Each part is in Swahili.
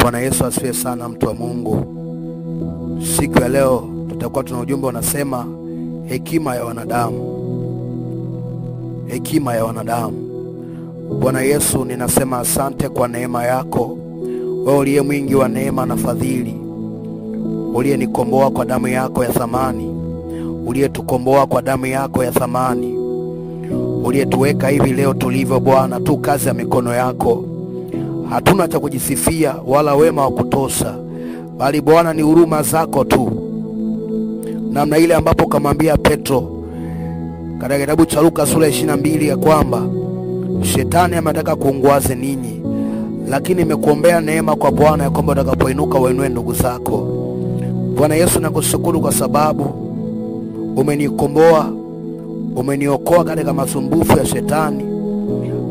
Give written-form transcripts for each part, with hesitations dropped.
Bwana Yesu asifiwe sana, mtu wa Mungu. Siku ya leo tutakuwa tuna ujumbe unasema hekima ya wanadamu. Hekima ya wanadamu. Bwana Yesu, ninasema asante kwa neema yako. Wewe uliye mwingi wa neema na fadhili, uliyenikomboa kwa damu yako ya thamani, uliyetukomboa kwa damu yako ya thamani, uliyetuweka hivi leo tulivyo. Bwana, tu kazi ya mikono yako. Hatuna cha kujisifia wala wema wa kutosha, bali Bwana ni huruma zako tu. Namna ile ambapo kamwambia Petro katika kitabu cha Luka sura 22 ya kwamba shetani ametaka kuungwaze ninyi, lakini nimekuombea neema kwa Bwana ya kwamba utakapoinuka wainue ndugu zako. Bwana Yesu, nakushukuru kwa sababu umenikomboa, umeniokoa katika masumbufu ya shetani.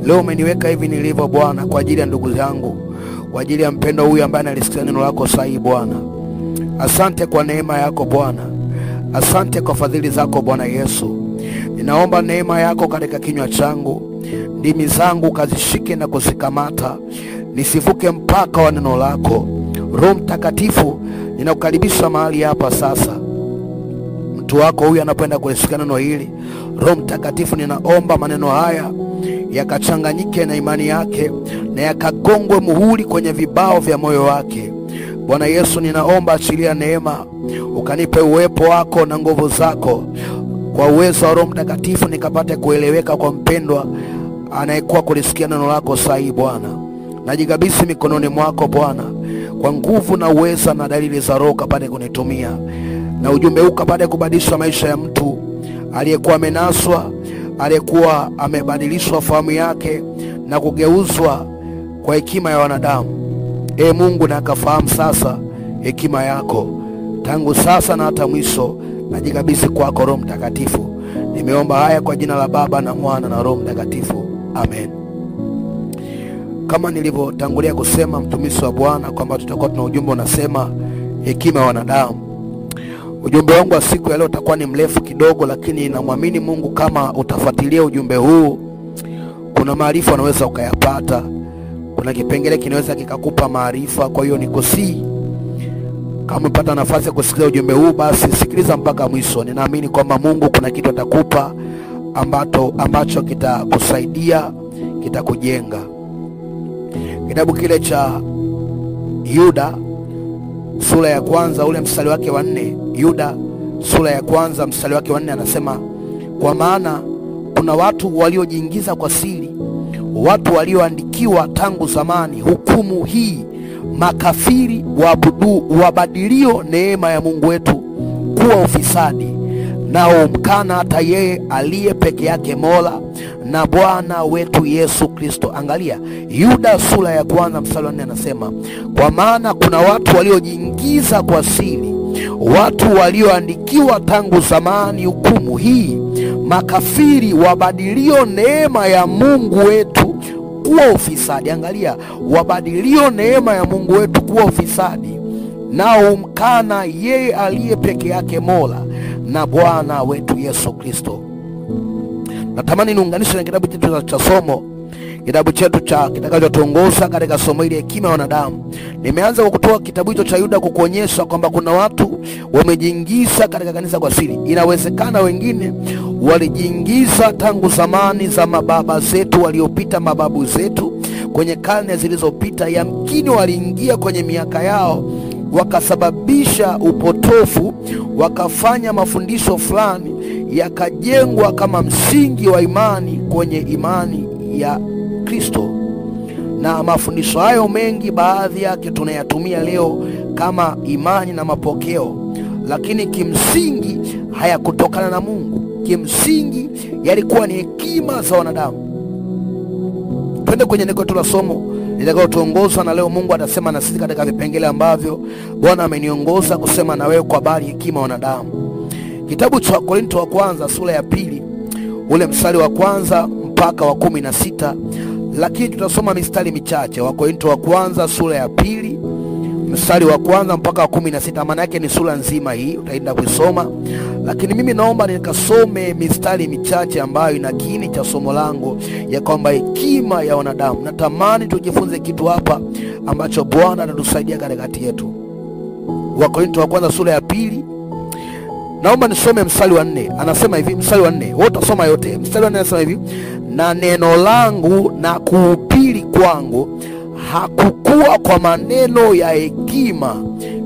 Leo umeniweka hivi nilivyo Bwana, kwa ajili ya ndugu zangu, kwa ajili ya mpendo huyu ambaye analisikia neno lako sahihi Bwana. Asante kwa neema yako Bwana. Asante kwa fadhili zako Bwana Yesu. Ninaomba neema yako katika kinywa changu, ndimi zangu kazishike na kuzikamata, nisivuke mpaka wa neno lako. Roho Mtakatifu, ninakukaribisha mahali hapa sasa. Mtu wako huyu anapenda kulisikia neno hili. Roho Mtakatifu, ninaomba maneno haya yakachanganyike na imani yake na yakagongwe muhuri kwenye vibao vya moyo wake. Bwana Yesu, ninaomba achilia neema, ukanipe uwepo wako na nguvu zako, kwa uwezo wa Roho Mtakatifu nikapate kueleweka kwa mpendwa anayekuwa kulisikia neno lako sahihi Bwana. Najikabidhi mikononi mwako Bwana, kwa nguvu na uweza na dalili za Roho kapate kunitumia, na ujumbe huu kapate kubadilisha maisha ya mtu aliyekuwa amenaswa, aliyekuwa amebadilishwa fahamu yake na kugeuzwa kwa hekima ya wanadamu. Mungu, na akafahamu sasa hekima yako tangu sasa na hata mwisho. Najikabidhi kwako Roho Mtakatifu. Nimeomba haya kwa jina la Baba na Mwana na Roho Mtakatifu. Amen. Kama nilivyotangulia kusema, mtumishi wa Bwana, kwamba tutakuwa tuna ujumbe unasema hekima ya wanadamu. Ujumbe wangu wa siku ya leo utakuwa ni mrefu kidogo, lakini namwamini Mungu kama utafuatilia ujumbe huu, kuna maarifa unaweza ukayapata. Kuna kipengele kinaweza kikakupa maarifa. Kwa hiyo nikusihi, kama umepata nafasi ya kusikiliza ujumbe huu, basi sikiliza mpaka mwisho. Ninaamini kwamba Mungu kuna kitu atakupa ambacho kitakusaidia, kitakujenga. Kitabu kile cha Yuda sura ya kwanza ule mstari wake wa 4, Yuda sura ya kwanza mstari wake wa 4 anasema, kwa maana kuna watu waliojiingiza kwa siri, watu walioandikiwa tangu zamani hukumu hii, makafiri wabadilio neema ya Mungu wetu kuwa ufisadi, nao mkana hata yeye aliye peke yake Mola na Bwana wetu Yesu Kristo. Angalia, Yuda sura ya kwanza mstari wa 4 anasema, kwa maana kuna watu waliojiingiza kwa siri, watu walioandikiwa tangu zamani hukumu hii, makafiri wabadilio neema ya Mungu wetu kuwa ufisadi. Angalia, wabadilio neema ya Mungu wetu kuwa ufisadi, nao mkana yeye aliye peke yake Mola na Bwana wetu Yesu Kristo. Natamani niunganishe na kitabu chetu cha somo, kitabu chetu cha kitakachotuongoza katika somo hili hekima ya wanadamu. Nimeanza kwa kutoa kitabu hicho cha Yuda kukuonyesha kwamba kuna watu wamejiingiza katika kanisa kwa siri. Inawezekana wengine walijiingiza tangu zamani za mababa zetu waliopita, mababu zetu kwenye karne zilizopita. Yamkini waliingia kwenye miaka yao wakasababisha upotofu, wakafanya mafundisho fulani yakajengwa kama msingi wa imani kwenye imani ya Kristo. Na mafundisho hayo mengi, baadhi yake tunayatumia leo kama imani na mapokeo, lakini kimsingi hayakutokana na Mungu. Kimsingi yalikuwa ni hekima za wanadamu. Twende kwenye neno la somo litakalotuongoza, na leo Mungu atasema na sisi katika vipengele ambavyo Bwana ameniongoza kusema na wewe kwa habari hekima ya wanadamu. Kitabu cha Korinto wa kwanza sura ya 2 ule mstari wa kwanza mpaka wa 16, lakini tutasoma mistari michache. Wa Korinto wa kwanza sura ya 2 mstari wa kwanza mpaka wa 16. Maana yake ni sura nzima hii, utaenda kusoma, lakini mimi naomba nikasome mistari michache ambayo ina kiini cha somo langu, ya kwamba hekima ya wanadamu. Natamani tujifunze kitu hapa ambacho Bwana atatusaidia katikati yetu. Wakorintho wa kwanza sura ya 2, naomba nisome mstari wa 4. Anasema hivi, mstari wa 4, wote tusoma yote. Mstari wa 4 anasema hivi: na neno langu na kuhubiri kwangu hakukuwa kwa maneno ya hekima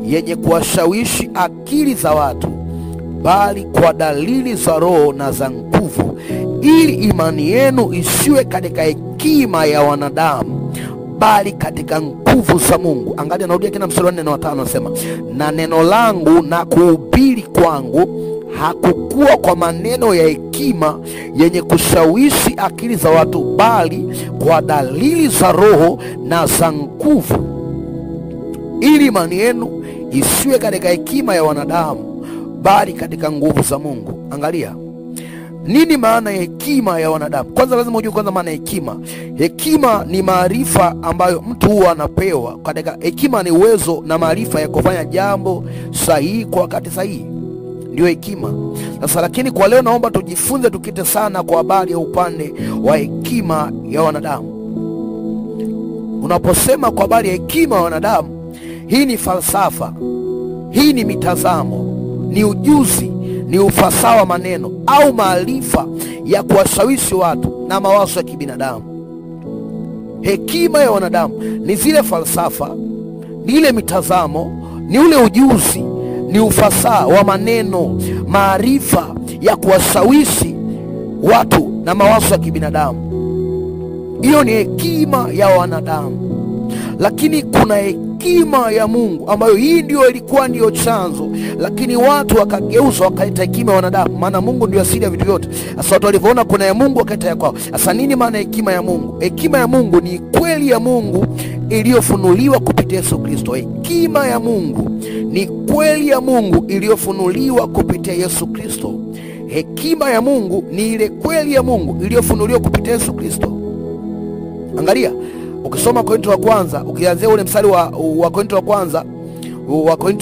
yenye kuwashawishi akili za watu, bali kwa dalili za Roho na za nguvu, ili imani yenu isiwe katika hekima ya wanadamu, bali katika nguvu za Mungu. Angalia, narudia tena mstari wa 4 na 5, anasema na neno langu na kuhubiri kwangu hakukuwa kwa maneno ya hekima yenye kushawishi akili za watu, bali kwa dalili za Roho na za nguvu, ili imani yenu isiwe katika hekima ya wanadamu, bali katika nguvu za Mungu. Angalia, nini maana ya hekima ya wanadamu? Kwanza lazima ujue kwanza maana ya hekima. Hekima ni maarifa ambayo mtu huwa anapewa. Katika hekima ni uwezo na maarifa ya kufanya jambo sahihi kwa wakati sahihi, ndio hekima. Sasa lakini kwa leo naomba tujifunze, tukite sana kwa habari ya upande wa hekima ya wanadamu. Unaposema kwa habari ya hekima ya wanadamu, hii ni falsafa, hii ni mitazamo, ni ujuzi, ni ufasaha wa maneno au maarifa ya kuwashawishi watu na mawazo ya kibinadamu. Hekima ya wanadamu ni zile falsafa, ni ile mitazamo, ni ule ujuzi, ni ufasaha wa maneno, maarifa ya kuwashawishi watu na mawazo ya kibinadamu. Hiyo ni hekima ya wanadamu. Lakini kuna hekima ya Mungu ambayo hii ndio ilikuwa ndio chanzo, lakini watu wakageuza wakaleta hekima ya wanadamu. Maana Mungu ndio asili ya vitu vyote. Sasa watu walivyoona kuna ya Mungu wakaleta ya kwao. Sasa nini maana hekima ya Mungu? Hekima ya Mungu ni kweli ya Mungu iliyofunuliwa kupitia Yesu Kristo. Hekima ya Mungu ni kweli ya Mungu iliyofunuliwa kupitia Yesu Kristo. Hekima ya Mungu ni ile kweli ya Mungu iliyofunuliwa kupitia Yesu Kristo. Angalia, ukisoma Korintho wa kwanza, ukianzia ule mstari wa Korintho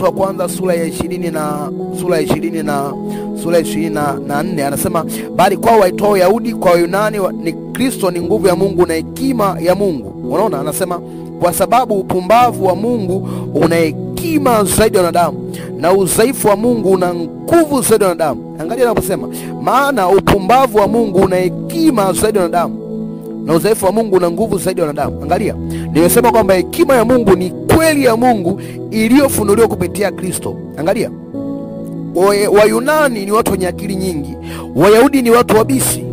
wa kwanza, sura ya 20 na sura ya 24, anasema bali kwa waitao Yahudi kwa Yunani ni Kristo ni nguvu ya Mungu na hekima ya Mungu. Unaona, anasema kwa sababu upumbavu wa Mungu una hekima zaidi ya wanadamu, na udhaifu wa Mungu una nguvu zaidi ya wanadamu. Angalia anaposema, maana upumbavu wa Mungu una hekima zaidi ya wanadamu, na udhaifu wa Mungu una nguvu zaidi ya wanadamu. Angalia, nimesema kwamba hekima ya Mungu ni kweli ya Mungu iliyofunuliwa kupitia Kristo. Angalia, Wayunani ni watu wenye akili nyingi, Wayahudi ni watu wabishi.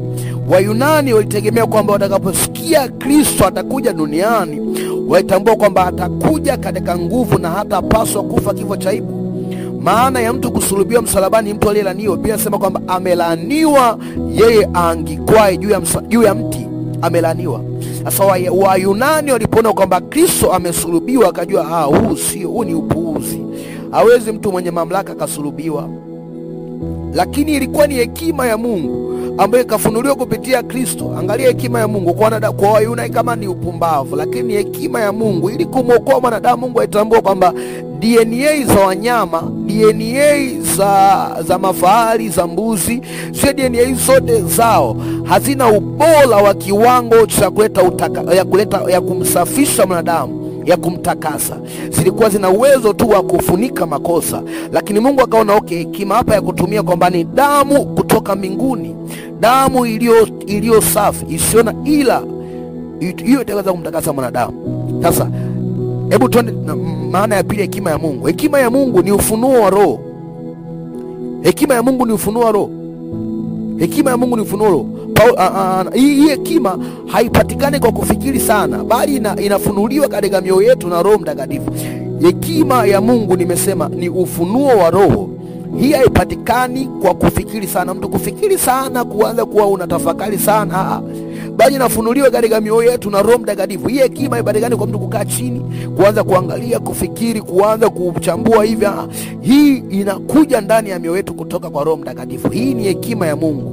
Wayunani walitegemea kwamba watakaposikia Kristo atakuja duniani, walitambua kwamba atakuja katika nguvu na hata paswa kufa kifo cha aibu. Maana ya mtu kusulubiwa msalabani, mtu aliyelaniwa. Biblia inasema kwamba amelaaniwa yeye aangikwae juu ya mti, amelaniwa. Sasa Wayunani walipoona kwamba Kristo amesulubiwa, akajua huu ni upuuzi, hawezi mtu mwenye mamlaka kasulubiwa. Lakini ilikuwa ni hekima ya Mungu ambayo ikafunuliwa kupitia Kristo. Angalia hekima ya Mungu kwa Wayunani kama ni upumbavu, lakini hekima ya Mungu ili kumwokoa mwanadamu. Mungu alitambua kwamba DNA za wanyama, DNA za mafahali, za mbuzi, sio DNA zote zao hazina ubora wa kiwango cha ya kumsafisha mwanadamu, ya kumtakasa. Zilikuwa zina uwezo tu wa kufunika makosa. Lakini Mungu akaona hekima hapa ya kutumia kwamba ni damu kutoka mbinguni, damu iliyo safi isiyo na ila, hiyo itaweza kumtakasa mwanadamu. Sasa hebu tuone maana ya pili, hekima ya Mungu. Hekima ya Mungu ni ufunuo wa Roho. Hekima ya Mungu ni ufunuo wa Roho. Hekima ya Mungu ni ufunuo wa Roho. Hii hekima haipatikani kwa kufikiri sana, bali inafunuliwa katika mioyo yetu na Roho Mtakatifu. Hekima ya Mungu nimesema ni ufunuo wa Roho. Hii haipatikani kwa kufikiri sana, mtu kufikiri sana kuanza kuwa unatafakari sana, bali inafunuliwa katika mioyo yetu na Roho Mtakatifu. Hii hekima haipatikani kwa mtu kukaa chini kuanza kuangalia, kufikiri, kuanza kuchambua hivi. Hii inakuja ndani ya mioyo yetu kutoka kwa Roho Mtakatifu. Hii ni hekima ya Mungu.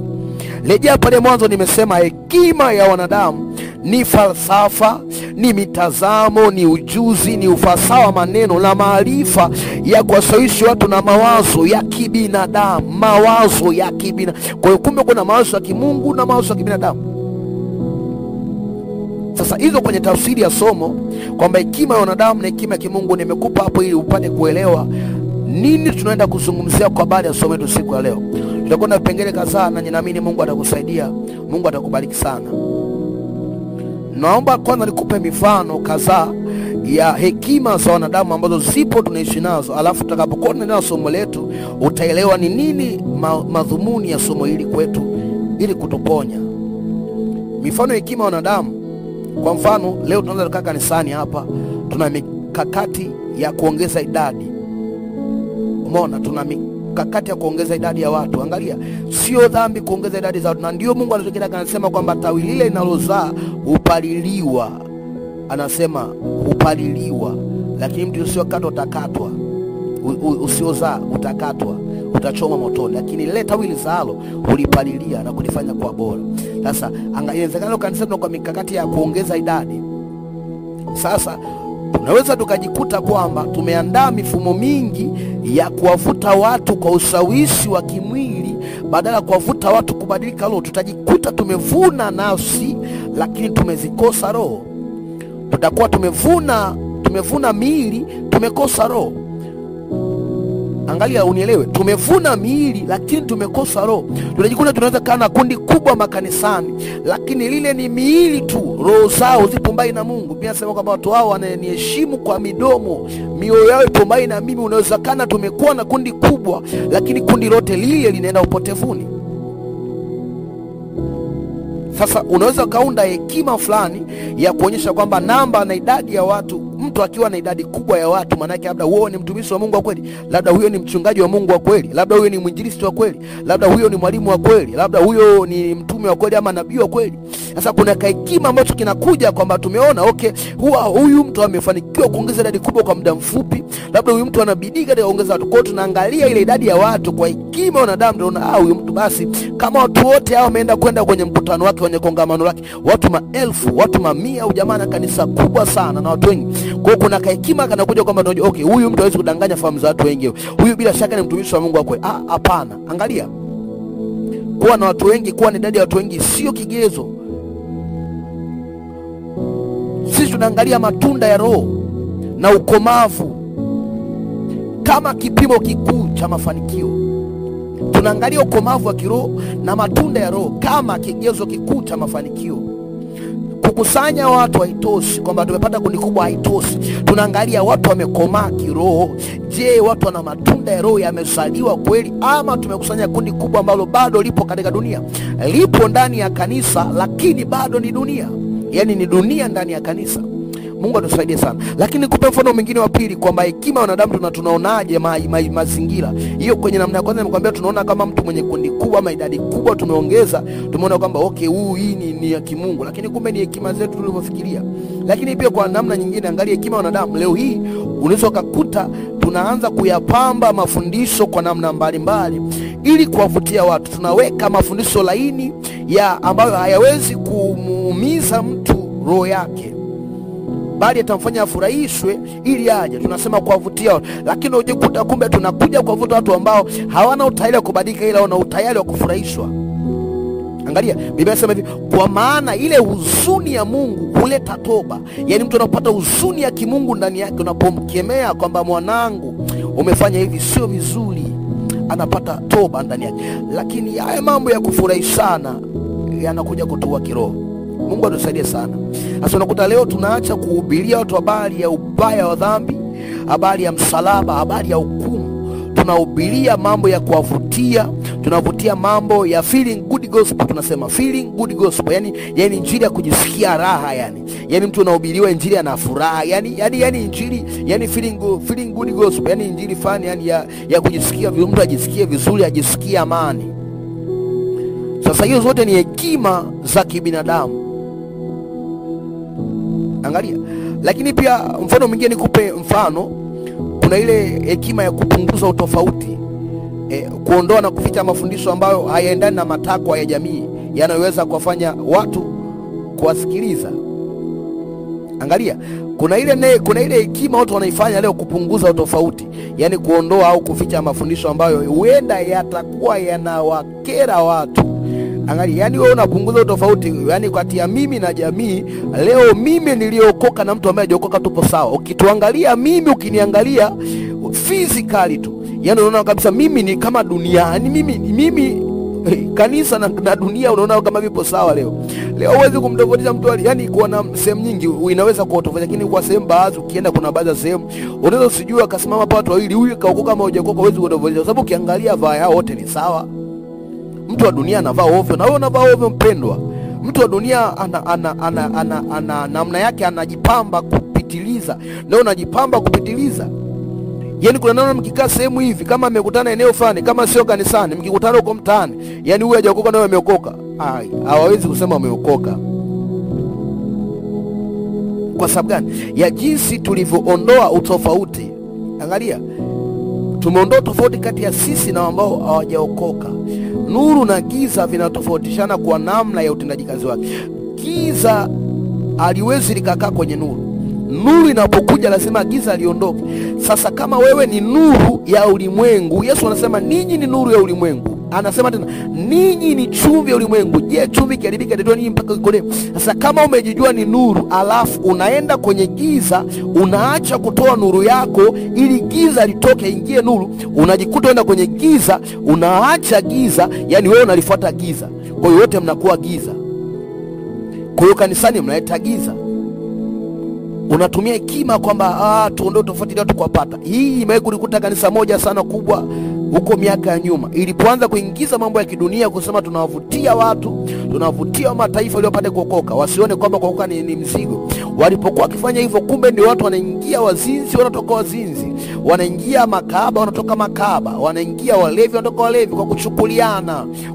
Rejea pale mwanzo, nimesema hekima ya wanadamu ni falsafa, ni mitazamo, ni ujuzi, ni ufasaha wa maneno na maarifa ya kuwashawishi watu na mawazo ya kibinadamu. Mawazo ya kibinadamu. Kwa hiyo kumbe kuna mawazo ya kimungu na mawazo ya kibinadamu. Sasa hizo kwenye tafsiri ya somo kwamba hekima ya wanadamu na hekima ya kimungu nimekupa hapo ili upate kuelewa nini tunaenda kuzungumzia kwa habari ya somo letu siku ya leo. Tutakuwa na vipengele kadhaa na ninaamini Mungu atakusaidia, Mungu atakubariki sana. Naomba kwanza nikupe mifano kadhaa ya hekima za wanadamu ambazo zipo tunaishi nazo, alafu tutakapokuwa tunaendelea na somo letu utaelewa ni nini madhumuni ya somo hili kwetu ili kutuponya. Mifano ya hekima ya wanadamu. Kwa mfano leo tunaanza kukaa kanisani hapa, tuna mikakati ya kuongeza idadi. Umeona, tuna mikakati ya kuongeza idadi ya watu. Angalia, sio dhambi kuongeza idadi za watu, na ndio Mungu anachokitaka. Anasema kwamba tawi lile linalozaa upaliliwa, anasema upaliliwa, lakini mtu usiokatwa utakatwa, usiozaa utakatwa, utachoma motoni, lakini lile tawi lizaalo ulipalilia na kulifanya kwa bora. Sasa inawezekana kanisa kwa mikakati ya kuongeza idadi. Sasa tunaweza tukajikuta kwamba tumeandaa mifumo mingi ya kuwavuta watu kwa ushawishi wa kimwili badala kuwavuta watu kubadilika roho. Tutajikuta tumevuna nafsi lakini tumezikosa roho. Tutakuwa tumevuna miili, tumekosa roho. Angalia unielewe, tumevuna miili lakini tumekosa roho. Tunajikuta tunaweza kana kundi kubwa makanisani, lakini lile ni miili tu, roho zao zipo mbali na Mungu. Biblia inasema kwamba watu hao wananiheshimu kwa midomo, mioyo yao ipo mbali na mimi. Unaweza kana tumekuwa na kundi kubwa, lakini kundi lote lile linaenda upotevuni. Sasa unaweza kaunda hekima fulani ya kuonyesha kwamba namba na idadi ya watu, mtu akiwa na idadi kubwa ya watu, maana yake labda huyo ni mtumishi wa Mungu wa kweli, labda huyo ni mchungaji wa Mungu wa kweli, labda huyo ni mwinjilisti wa kweli, labda huyo ni mwalimu wa kweli, labda huyo ni mtume wa kweli ama nabii wa kweli. Sasa kuna hekima ambacho kinakuja kwamba tumeona huyu mtu amefanikiwa kuongeza idadi kubwa kwa muda mfupi, labda huyu mtu anabidii katika kuongeza watu. Kwa hiyo tunaangalia ile idadi ya watu kwa hekima ya wanadamu, tunaona huyu mtu basi kama watu wote hao wameenda kwenda kwenye mkutano wake, kwenye kongamano lake, watu maelfu, watu mamia, au jamaa na kanisa kubwa sana na watu wengi. Kwa hiyo kuna hekima kanakuja kwamba huyu mtu hawezi kudanganya fahamu za watu wengi, huyu bila shaka ni mtumishi wa Mungu wa kweli. Hapana. Angalia, kuwa na watu wengi, kuwa na idadi ya watu wengi sio kigezo. Sisi tunaangalia matunda ya roho na ukomavu kama kipimo kikuu cha mafanikio. Tunaangalia ukomavu wa kiroho na matunda ya roho kama kigezo kikuu cha mafanikio. Kukusanya watu haitoshi, kwamba tumepata kundi kubwa haitoshi. Tunaangalia watu wamekomaa kiroho. Je, watu wana matunda ya roho yamezaliwa kweli, ama tumekusanya kundi kubwa ambalo bado lipo katika dunia, lipo ndani ya kanisa lakini bado ni dunia, yani ni dunia ndani ya kanisa. Mungu atusaidie sana. Lakini nikupe mfano mwingine wa pili kwamba hekima ya wanadamu tunaonaje mazingira. Hiyo kwenye namna ya kwanza nimekwambia tunaona kama mtu mwenye kundi kubwa ama idadi kubwa tumeongeza, tumeona kwamba hii ni ya kimungu, lakini kumbe ni hekima zetu tulivyofikiria. Lakini pia kwa namna nyingine, angalia hekima ya wanadamu. Leo hii unaweza kukuta tunaanza kuyapamba mafundisho kwa namna mbalimbali ili kuwavutia watu. Tunaweka mafundisho laini ambayo hayawezi kumuumiza mtu roho yake, bali atamfanya afurahishwe ili aje. Tunasema kuwavutia watu, lakini unajikuta kumbe tunakuja kuwavuta watu ambao hawana utayari wa kubadilika, ila wana utayari wa kufurahishwa. Angalia, Biblia inasema hivi, kwa maana ile huzuni ya Mungu huleta toba. Yani mtu anapata huzuni ya kimungu ndani yake unapomkemea kwamba mwanangu umefanya hivi sio vizuri, anapata toba ndani yake. Lakini haya mambo ya kufurahishana yanakuja kutoa kiroho. Mungu atusaidie sana. Sasa unakuta leo tunaacha kuhubiria watu habari ya ubaya wa dhambi, habari ya msalaba, habari ya hukumu. Tunahubiria mambo ya kuwavutia, tunavutia mambo ya feeling good gospel. Tunasema feeling good gospel, yani injili ya kujisikia raha, yani mtu anahubiriwa injili ana furaha, yani injili, yani feeling good gospel, yani injili fani, yani ya kujisikia mtu ajisikie vizuri, ajisikie amani. Sasa hiyo zote ni hekima za kibinadamu. Angalia. Lakini pia mfano mwingine nikupe mfano, kuna ile hekima ya kupunguza utofauti, kuondoa na kuficha mafundisho ambayo hayaendani na matakwa ya jamii yanayoweza kuwafanya watu kuwasikiliza. Angalia, kuna ile hekima watu wanaifanya leo kupunguza utofauti, yani kuondoa au kuficha mafundisho ambayo huenda yatakuwa yanawakera watu. Angalia, yani wewe unapunguza utofauti, yani kati ya mimi na jamii. Leo mimi niliokoka na mtu ambaye hajaokoka tupo sawa. Ukituangalia mimi, ukiniangalia physically tu, yani unaona kabisa mimi ni kama dunia. Yani mimi kanisa na dunia unaona kama vipo sawa leo. Leo huwezi kumtofautisha mtu yani kuna sehemu nyingi inaweza kuotofautisha, lakini kwa sehemu baadhi ukienda kuna baadhi ya sehemu unaweza usijue akasimama hapa watu wawili, huyu kaokoka kama hujaokoka huwezi kutofautisha, kwa sababu ukiangalia vaa yao wote ni sawa. Mtu wa dunia anavaa ovyo na wewe unavaa ovyo mpendwa. Mtu wa dunia ana namna yake, anajipamba kupitiliza na wewe unajipamba kupitiliza. Yani kuna neno mkikaa sehemu hivi, kama mmekutana eneo fulani, kama sio kanisani, mkikutana huko mtaani, yani huyu hajaokoka na wewe umeokoka, hawawezi kusema umeokoka. Kwa sababu gani? Ya jinsi tulivyoondoa utofauti. Angalia, tumeondoa tofauti kati ya sisi na ambao hawajaokoka. Nuru na giza vinatofautishana kwa namna ya utendaji kazi wake. Giza haliwezi likakaa kwenye nuru. Nuru inapokuja lazima giza liondoke. Sasa kama wewe ni nuru ya ulimwengu, Yesu anasema ninyi ni nuru ya ulimwengu. Anasema tena ninyi ni chumvi ya ulimwengu. Je, chumvi kiharibika ndio ninyi mpaka ikole? Sasa kama umejijua ni nuru, alafu unaenda kwenye giza, unaacha kutoa nuru yako ili giza litoke ingie nuru, unajikuta unaenda kwenye giza, unaacha giza, yani wewe unalifuata giza. Kwa hiyo wote mnakuwa giza. Kwa hiyo kanisani mnaleta giza. Unatumia hekima kwamba tuondoe tofauti ndio tukapata. Hii imekulikuta kanisa moja sana kubwa huko miaka ya nyuma. Ilipoanza kuingiza mambo ya kidunia, kusema tunawavutia watu, tunawavutia mataifa ili wapate kuokoka, wasione kwamba kuokoka ni mzigo. Walipokuwa wakifanya hivyo, kumbe ni watu wanaingia wazinzi, wanatoka wazinzi, wanaingia makahaba, wanatoka makahaba, wanaingia walevi, wanatoka walevi, kwa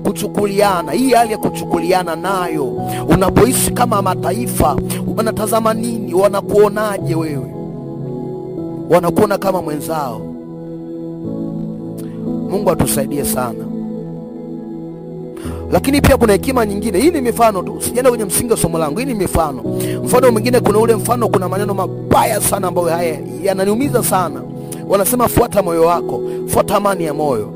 kuchukuliana. Hii hali ya kuchukuliana nayo, unapoishi kama mataifa, wanatazama nini? Wanakuonaje wewe? Wanakuona kama mwenzao. Mungu atusaidie sana. Lakini pia kuna hekima nyingine. Hii ni mifano tu, sijaenda kwenye msingi wa somo langu. Hii ni mifano. Mfano mwingine, kuna ule mfano, kuna maneno mabaya sana ambayo haya yananiumiza sana. Wanasema fuata moyo wako, fuata amani ya moyo.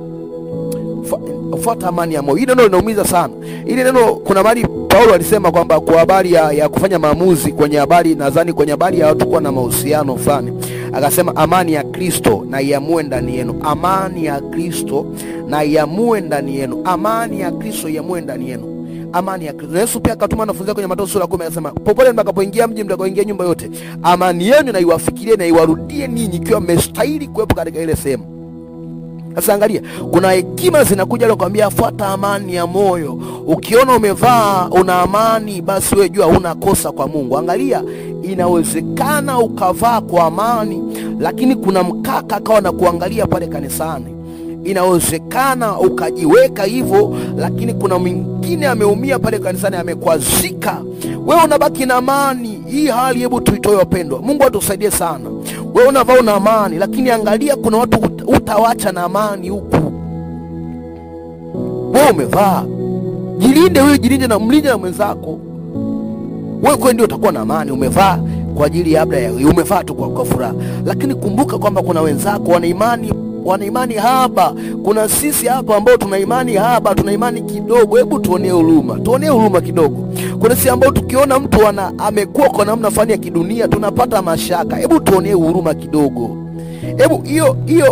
Fuata amani ya moyo. Hili neno linaumiza sana. Hili neno, kuna mahali Paulo alisema kwamba kwa habari ya kufanya maamuzi, kwenye habari, nadhani kwenye habari ya watu kuwa na mahusiano fulani, akasema amani ya Kristo na iamue ndani yenu. Amani ya Kristo na iamue ndani yenu. Amani ya Kristo iamue ndani yenu. Amani ya Kristo. Yesu pia akatuma wanafunzi kwenye Mathayo sura 10, akasema popote mtakapoingia mji, mtakaoingia nyumba yote, amani yenu na iwafikirie na iwarudie ninyi ikiwa mmestahili kuwepo katika ile sehemu. Sasa angalia, kuna hekima zinakuja leo kwambia fuata amani ya moyo. Ukiona umevaa una amani, basi wewe jua huna kosa kwa Mungu. Angalia, inawezekana ukavaa kwa amani, lakini kuna mkaka akawa na kuangalia pale kanisani. Inawezekana ukajiweka hivyo, lakini kuna mwingine ameumia pale kanisani, amekwazika. Wewe unabaki na amani. Hii hali hebu tuitoe wapendwa. Mungu atusaidie sana. Wewe unavaa una amani, lakini angalia kuna watu utawacha na amani huku. Wewe umevaa, jilinde wewe, jilinde na mlinde na mwenzako. Wewe kwa ndio utakuwa na amani. Umevaa kwa ajili labda umevaa tu kwa furaha, lakini kumbuka kwamba kuna wenzako wana imani haba. Kuna sisi hapa ambao tuna imani haba, tuna imani kidogo. Hebu tuonee huruma kidogo. Kuna sisi ambao tukiona mtu amekuwa kwa namna fulani ya kidunia tunapata mashaka. Hebu tuonee huruma kidogo. Hebu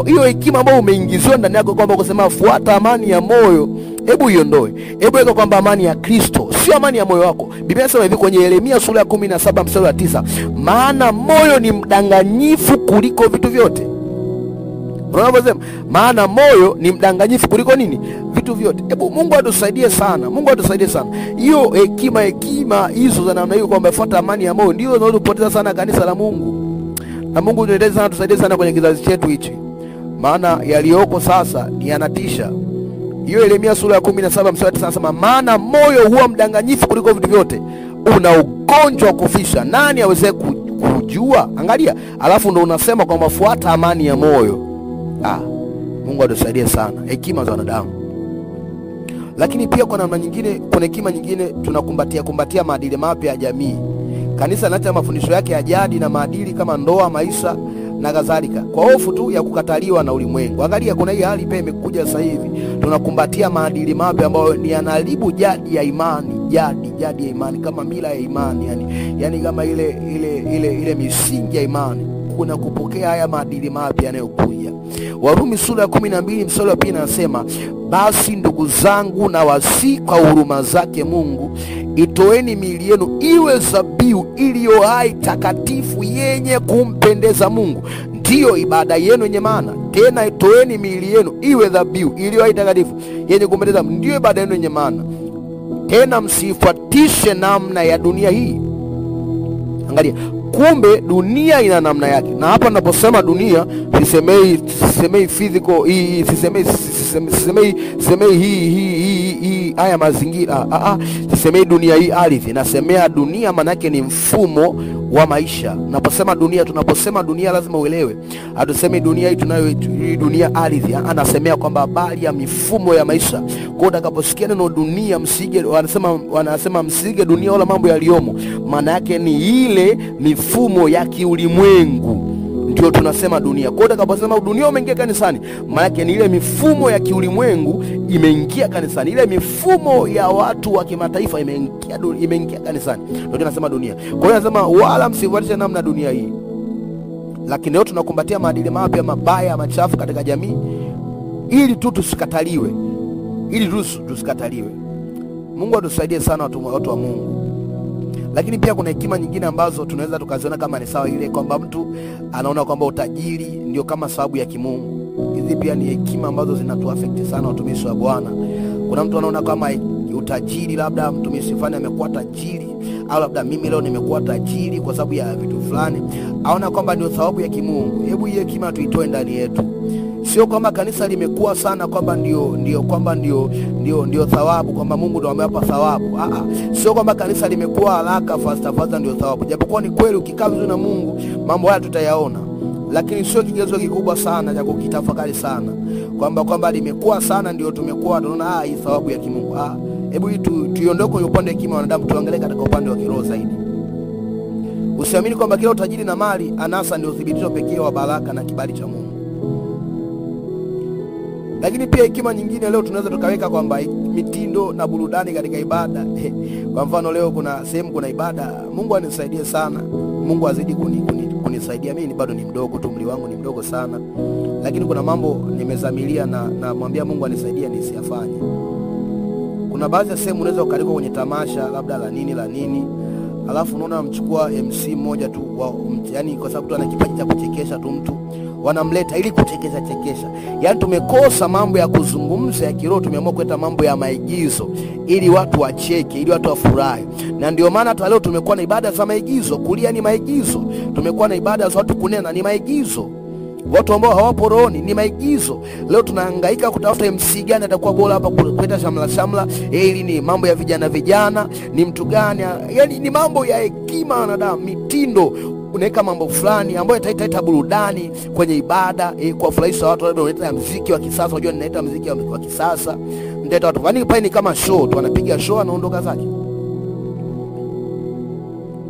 hiyo hekima ambayo umeingiziwa ndani yako kwamba kusema fuata amani ya moyo, hebu iondoe. Hebu weka kwamba amani ya Kristo, sio amani ya moyo wako. Biblia inasema hivi kwenye Yeremia sura ya 17 mstari wa 9, maana moyo ni mdanganyifu kuliko vitu vyote. Unaposema maana moyo ni mdanganyifu kuliko nini? Vitu vyote. Hebu Mungu atusaidie sana. Mungu atusaidie sana. Hiyo hekima hizo za namna hiyo kwamba fuata amani ya moyo ndio zinazopoteza sana kanisa la Mungu. Na Mungu tuendelee sana, tusaidie sana kwenye kizazi chetu hichi. Maana yaliyoko sasa ni yanatisha. Hiyo Yeremia sura ya 17 mstari wa 9 nasema maana moyo huwa mdanganyifu kuliko vitu vyote, una ugonjwa wa kufisha, nani aweze kujua? Angalia, alafu ndo unasema kwamba fuata amani ya moyo. Mungu atusaidie sana. Hekima za wanadamu. Lakini pia kwa namna nyingine, kuna hekima nyingine, tunakumbatia maadili mapya ya jamii. Kanisa linaacha mafundisho yake ya jadi na maadili kama ndoa, maisha na kadhalika kwa hofu tu ya kukataliwa na ulimwengu. Angalia, kuna hii hali pia imekuja sasa hivi, tunakumbatia maadili mapya ambayo ni yanaharibu jadi ya imani, jadi ya imani, kama mila ya imani, yani kama ile misingi ya imani. Kuna kupokea haya maadili mapya yanayokuja. Warumi sura ya 12 mstari wa 2 inasema, basi ndugu zangu, na wasi kwa huruma zake Mungu, itoeni miili yenu iwe dhabihu iliyo hai, takatifu, yenye kumpendeza Mungu, ndiyo ibada yenu yenye maana. Tena itoeni miili yenu iwe dhabihu iliyo hai, takatifu, yenye kumpendeza Mungu, ndiyo ibada yenu yenye maana. Tena msifuatishe namna ya dunia hii. Angalia, kumbe dunia ina namna yake. Na hapa ninaposema dunia, sisemei physical, sisemei hii haya mazingira. Sisemei dunia hii ardhi. Nasemea dunia maana yake ni mfumo wa maisha. Tunaposema dunia lazima uelewe. Hatusemi dunia hii hii dunia ardhi. Anasemea kwamba habari ya mifumo ya maisha. Kwa utakaposikia neno dunia, wanasema msige dunia wala mambo yaliyomo. Maana yake ni ile mifumo ya kiulimwengu, ndio tunasema dunia. Kwa utakaposema dunia umeingia kanisani, maana yake ni ile mifumo ya kiulimwengu imeingia kanisani, ile mifumo ya watu wa kimataifa imeingia kanisani, ndio tunasema dunia. Kwa hiyo anasema wala msifuatishe namna dunia hii. Lakini leo tunakumbatia maadili mapya mabaya machafu katika jamii ili tu tusikataliwe, Mungu atusaidie sana watu wa Mungu. Lakini pia kuna hekima nyingine ambazo tunaweza tukaziona kama ni sawa, ile kwamba mtu anaona kwamba utajiri ndio kama sababu ya kimungu. Hizi pia ni hekima ambazo zinatuaffect sana watumishi wa Bwana. Kuna mtu anaona kama utajiri, labda mtumishi fulani amekuwa tajiri, au labda mimi leo nimekuwa tajiri kwa sababu ya vitu fulani, aona kwamba ndio sababu ya kimungu. Hebu hii hekima tuitoe ndani yetu. Sio kwamba kanisa limekuwa sana kwamba ndio thawabu, kwamba Mungu ndio amewapa thawabu. Sio kwamba kanisa limekuwa haraka fasta ndio thawabu. Japokuwa ni kweli ukikaa vizuri na Mungu mambo haya tutayaona, lakini sio kigezo kikubwa sana cha kukitafakari sana kwamba limekuwa sana ndio tumekuwa tunaona hii thawabu ya kimungu. Hebu tuiondoke kwenye upande wa hekima wanadamu, tuangalie katika upande wa kiroho zaidi. Usiamini kwamba kila utajiri na mali anasa ndio uthibitisho pekee wa baraka na kibali cha Mungu. Lakini pia hekima nyingine leo tunaweza tukaweka kwamba mitindo na burudani katika ibada. Kwa mfano leo kuna sehemu kuna ibada, Mungu anisaidie sana. Mungu azidi kunisaidia. Mimi bado ni mdogo tu, umri wangu ni mdogo sana. Lakini kuna mambo nimezamilia na mwambia Mungu anisaidie nisiyafanye. Kuna baadhi ya sehemu unaweza ukaliko kwenye tamasha labda la nini, alafu unaona mchukua MC mmoja tu yani kwa sababu tu ana kipaji cha kuchekesha tu, mtu wanamleta ili kuchekesha. Yaani tumekosa mambo ya kuzungumza ya kiroho, tumeamua kuleta mambo ya maigizo ili watu wacheke, ili watu wafurahi. Na ndio maana hata leo tumekuwa na ibada za maigizo. Kulia ni maigizo. Tumekuwa na ibada za watu kunena, ni maigizo. Watu ambao hawapo rohoni ni maigizo. Leo tunahangaika kutafuta MC gani atakuwa bora hapa kuleta shamla. Ili ni mambo ya vijana, ni mtu gani? Yaani ni mambo ya hekima wanadamu, mitindo. Unaweka mambo fulani ambayo itaita burudani kwenye ibada, kuwafurahisha watu. Labda unaleta muziki wa kisasa, unajua ninaita muziki wa kisasa. Ndio watu yani pale ni kama show tu, anapiga show anaondoka zake.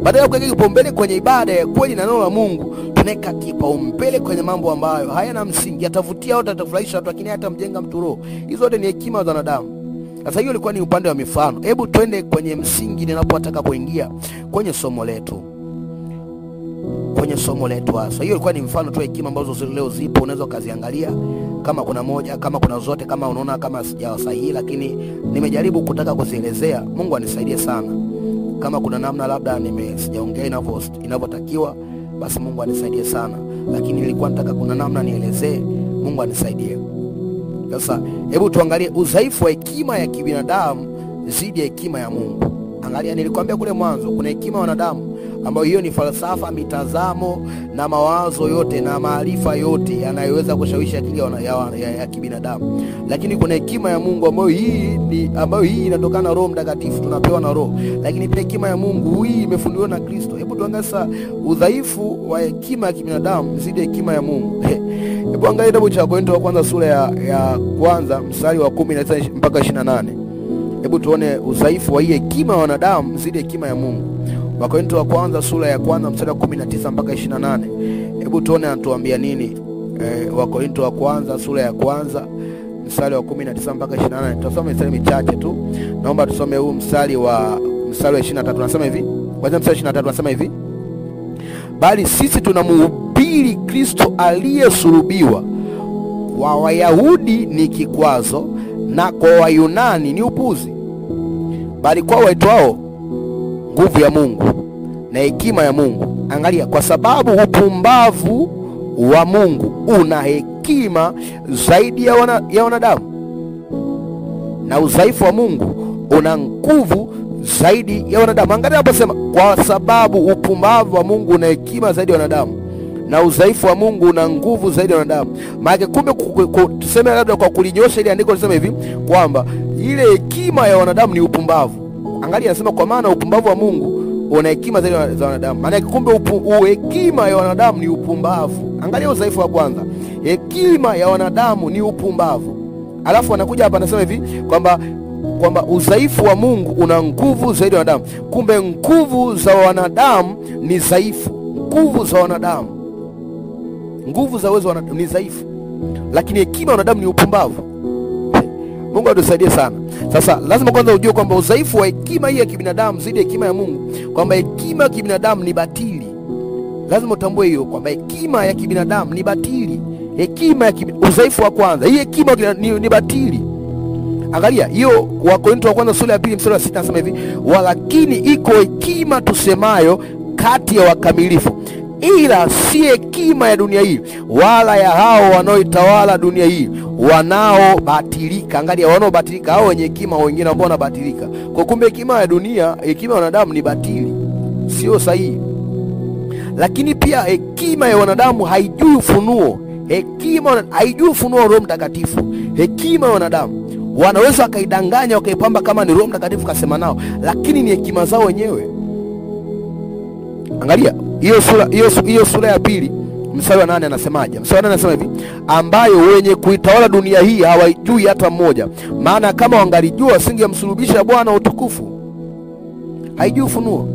Badala ya kuweka kipaumbele kwenye ibada ya kweli na neno la Mungu, tunaweka kipaumbele kwenye mambo ambayo hayana msingi. Atavutia watu, atafurahisha watu, lakini hata mjenga mtu roho. Hizo zote ni hekima za wanadamu. Sasa hiyo ilikuwa ni upande wa mifano. Hebu twende kwenye msingi ninapotaka kuingia kwenye somo letu. Sasa hiyo ilikuwa ni mfano tu hekima ambazo leo zipo, unaweza kaziangalia kama kuna moja, kama kuna zote, kama unaona kama sijawa sahihi, lakini nimejaribu kutaka kuzielezea. Mungu anisaidie sana. Kama kuna namna labda sijaongea inavyotakiwa, basi Mungu anisaidie sana. Lakini nilikuwa nataka kuna namna nielezee, Mungu anisaidie. Sasa hebu tuangalie udhaifu wa hekima ya kibinadamu zidi ya hekima ya Mungu. Angalia, nilikwambia kule mwanzo kuna hekima ya wanadamu ambayo hiyo ni falsafa, mitazamo na mawazo yote na maarifa yote yanayoweza kushawishi akili ya kibinadamu. Lakini kuna hekima ya Mungu ambayo hii inatokana na Roho Mtakatifu, tunapewa na Roho. Lakini pia hekima ya Mungu hii imefunuliwa na Kristo. Hebu tuangalie udhaifu wa hekima ya kibinadamu zidi ya hekima ya Mungu. Hebu angalia kitabu cha Korintho wa kwanza sura ya kwanza mstari wa 10 mpaka 28. Hebu tuone udhaifu wa hii hekima ya wanadamu zidi ya hekima ya Mungu. Wakorintho wa kwanza sura ya kwanza mstari wa 19 mpaka 28. Hebu tuone anatuambia nini. Wakorintho wa kwanza sura ya kwanza mstari wa 19 mpaka 28. Tutasoma mstari michache tu. Naomba tusome huu mstari wa 23. Tunasema hivi. Kwanza mstari 23 tunasema hivi: bali sisi tunamhubiri Kristo aliyesulubiwa, kwa Wayahudi ni kikwazo na kwa Wayunani ni upuzi, bali kwa waitwao nguvu ya Mungu na hekima ya Mungu. Angalia, kwa sababu upumbavu wa Mungu una hekima zaidi ya wanadamu, na udhaifu wa Mungu una nguvu zaidi ya wanadamu. Angalia hapo sema, kwa sababu upumbavu wa Mungu una hekima zaidi ya wanadamu, na udhaifu wa Mungu una nguvu zaidi ya wanadamu. Maana kumbe tuseme labda kwa kulinyosha ile andiko lisema hivi kwamba ile hekima ya wanadamu ni upumbavu. Angalia anasema kwa maana upumbavu wa Mungu una hekima zaidi ya wanadamu. Maana kumbe hekima ya wanadamu ni upumbavu. Angalia udhaifu wa kwanza. Hekima ya wanadamu ni upumbavu. Alafu anakuja hapa anasema hivi kwamba udhaifu wa Mungu una nguvu zaidi ya wanadamu. Kumbe nguvu za wanadamu ni dhaifu. Nguvu za wanadamu, nguvu za uwezo wanadamu ni dhaifu, lakini hekima ya wanadamu ni upumbavu. Mungu atusaidie sana. Sasa lazima kwanza ujue kwamba udhaifu wa hekima hii ya kibinadamu zidi ya hekima ya Mungu, kwamba hekima ya kibinadamu ni batili. Lazima utambue hiyo kwamba hekima ya kibinadamu ni batili. Hekima ya udhaifu wa kwanza, hii hekima ni batili. Angalia hiyo Wakorintho wa kwanza sura ya 2 mstari wa 6 nasema hivi: walakini iko hekima tusemayo kati ya wakamilifu, ila si hekima ya dunia hii, wala ya hao wanaoitawala dunia hii, wanaobatilika. Angalia, wanaobatilika, hao wenye hekima wengine ambao wanabatilika. Kwa kumbe hekima ya dunia, hekima ya wanadamu ni batili, sio sahihi. Lakini pia hekima ya wanadamu haijui ufunuo. Hekima haijui ufunuo wa Roho Mtakatifu. Hekima ya wanadamu wanaweza wakaidanganya wakaipamba kama ni Roho Mtakatifu kasema nao, lakini ni hekima zao wenyewe. Angalia hiyo sura ya 2 mstari wa 8 anasemaje? Mstari wa 8 anasema hivi: ambayo wenye kuitawala dunia hii hawajui hata mmoja, maana kama wangalijua singemsulubisha Bwana utukufu. Haijui ufunuo.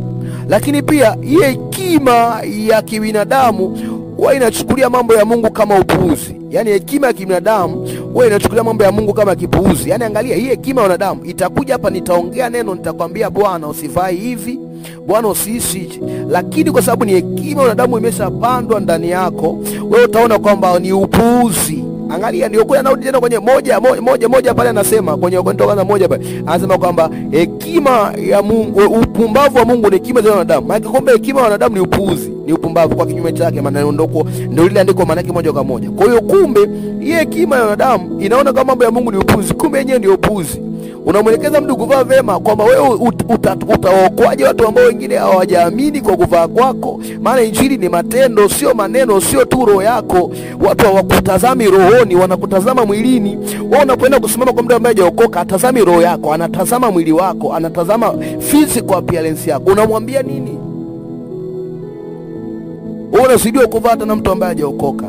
Lakini pia hii hekima ya kibinadamu huwa inachukulia mambo ya Mungu kama upuuzi. Yaani hekima ya kibinadamu huwa inachukulia mambo ya Mungu kama kipuuzi. Yaani angalia, hii hekima ya wanadamu itakuja hapa, nitaongea neno, nitakwambia Bwana usifai hivi, Bwana usiishi, lakini kwa sababu ni hekima ya wanadamu imeshapandwa ndani yako, wewe utaona kwamba ni upuuzi. Angalia, ndio kwa anarudi tena kwenye moja pale anasema kwenye Wakorintho kwanza moja pale anasema kwamba hekima ya Mungu, upumbavu wa Mungu ni hekima za wanadamu. Maana kumbe hekima ya wanadamu ni upuuzi, ni upumbavu kwa kinyume chake. Maana ndio ile andiko maana yake moja kwa moja. Kwa hiyo kumbe hii hekima ya wanadamu inaona kama mambo ya Mungu ni upuuzi, kumbe yenyewe ndio upuuzi. Unamwelekeza mtu kuvaa vema kwamba wewe utaokoaje watu ambao wengine hawajaamini kwa kuvaa kwako? Maana injili ni matendo, sio maneno, sio tu roho yako. Watu hawakutazami rohoni, wanakutazama mwilini. Wewe unapoenda kusimama kwa mtu ambaye hajaokoka, atazami roho yako, anatazama mwili wako, anatazama physical appearance yako. Unamwambia nini? Wewe unasidia kuvaa hata na mtu ambaye hajaokoka.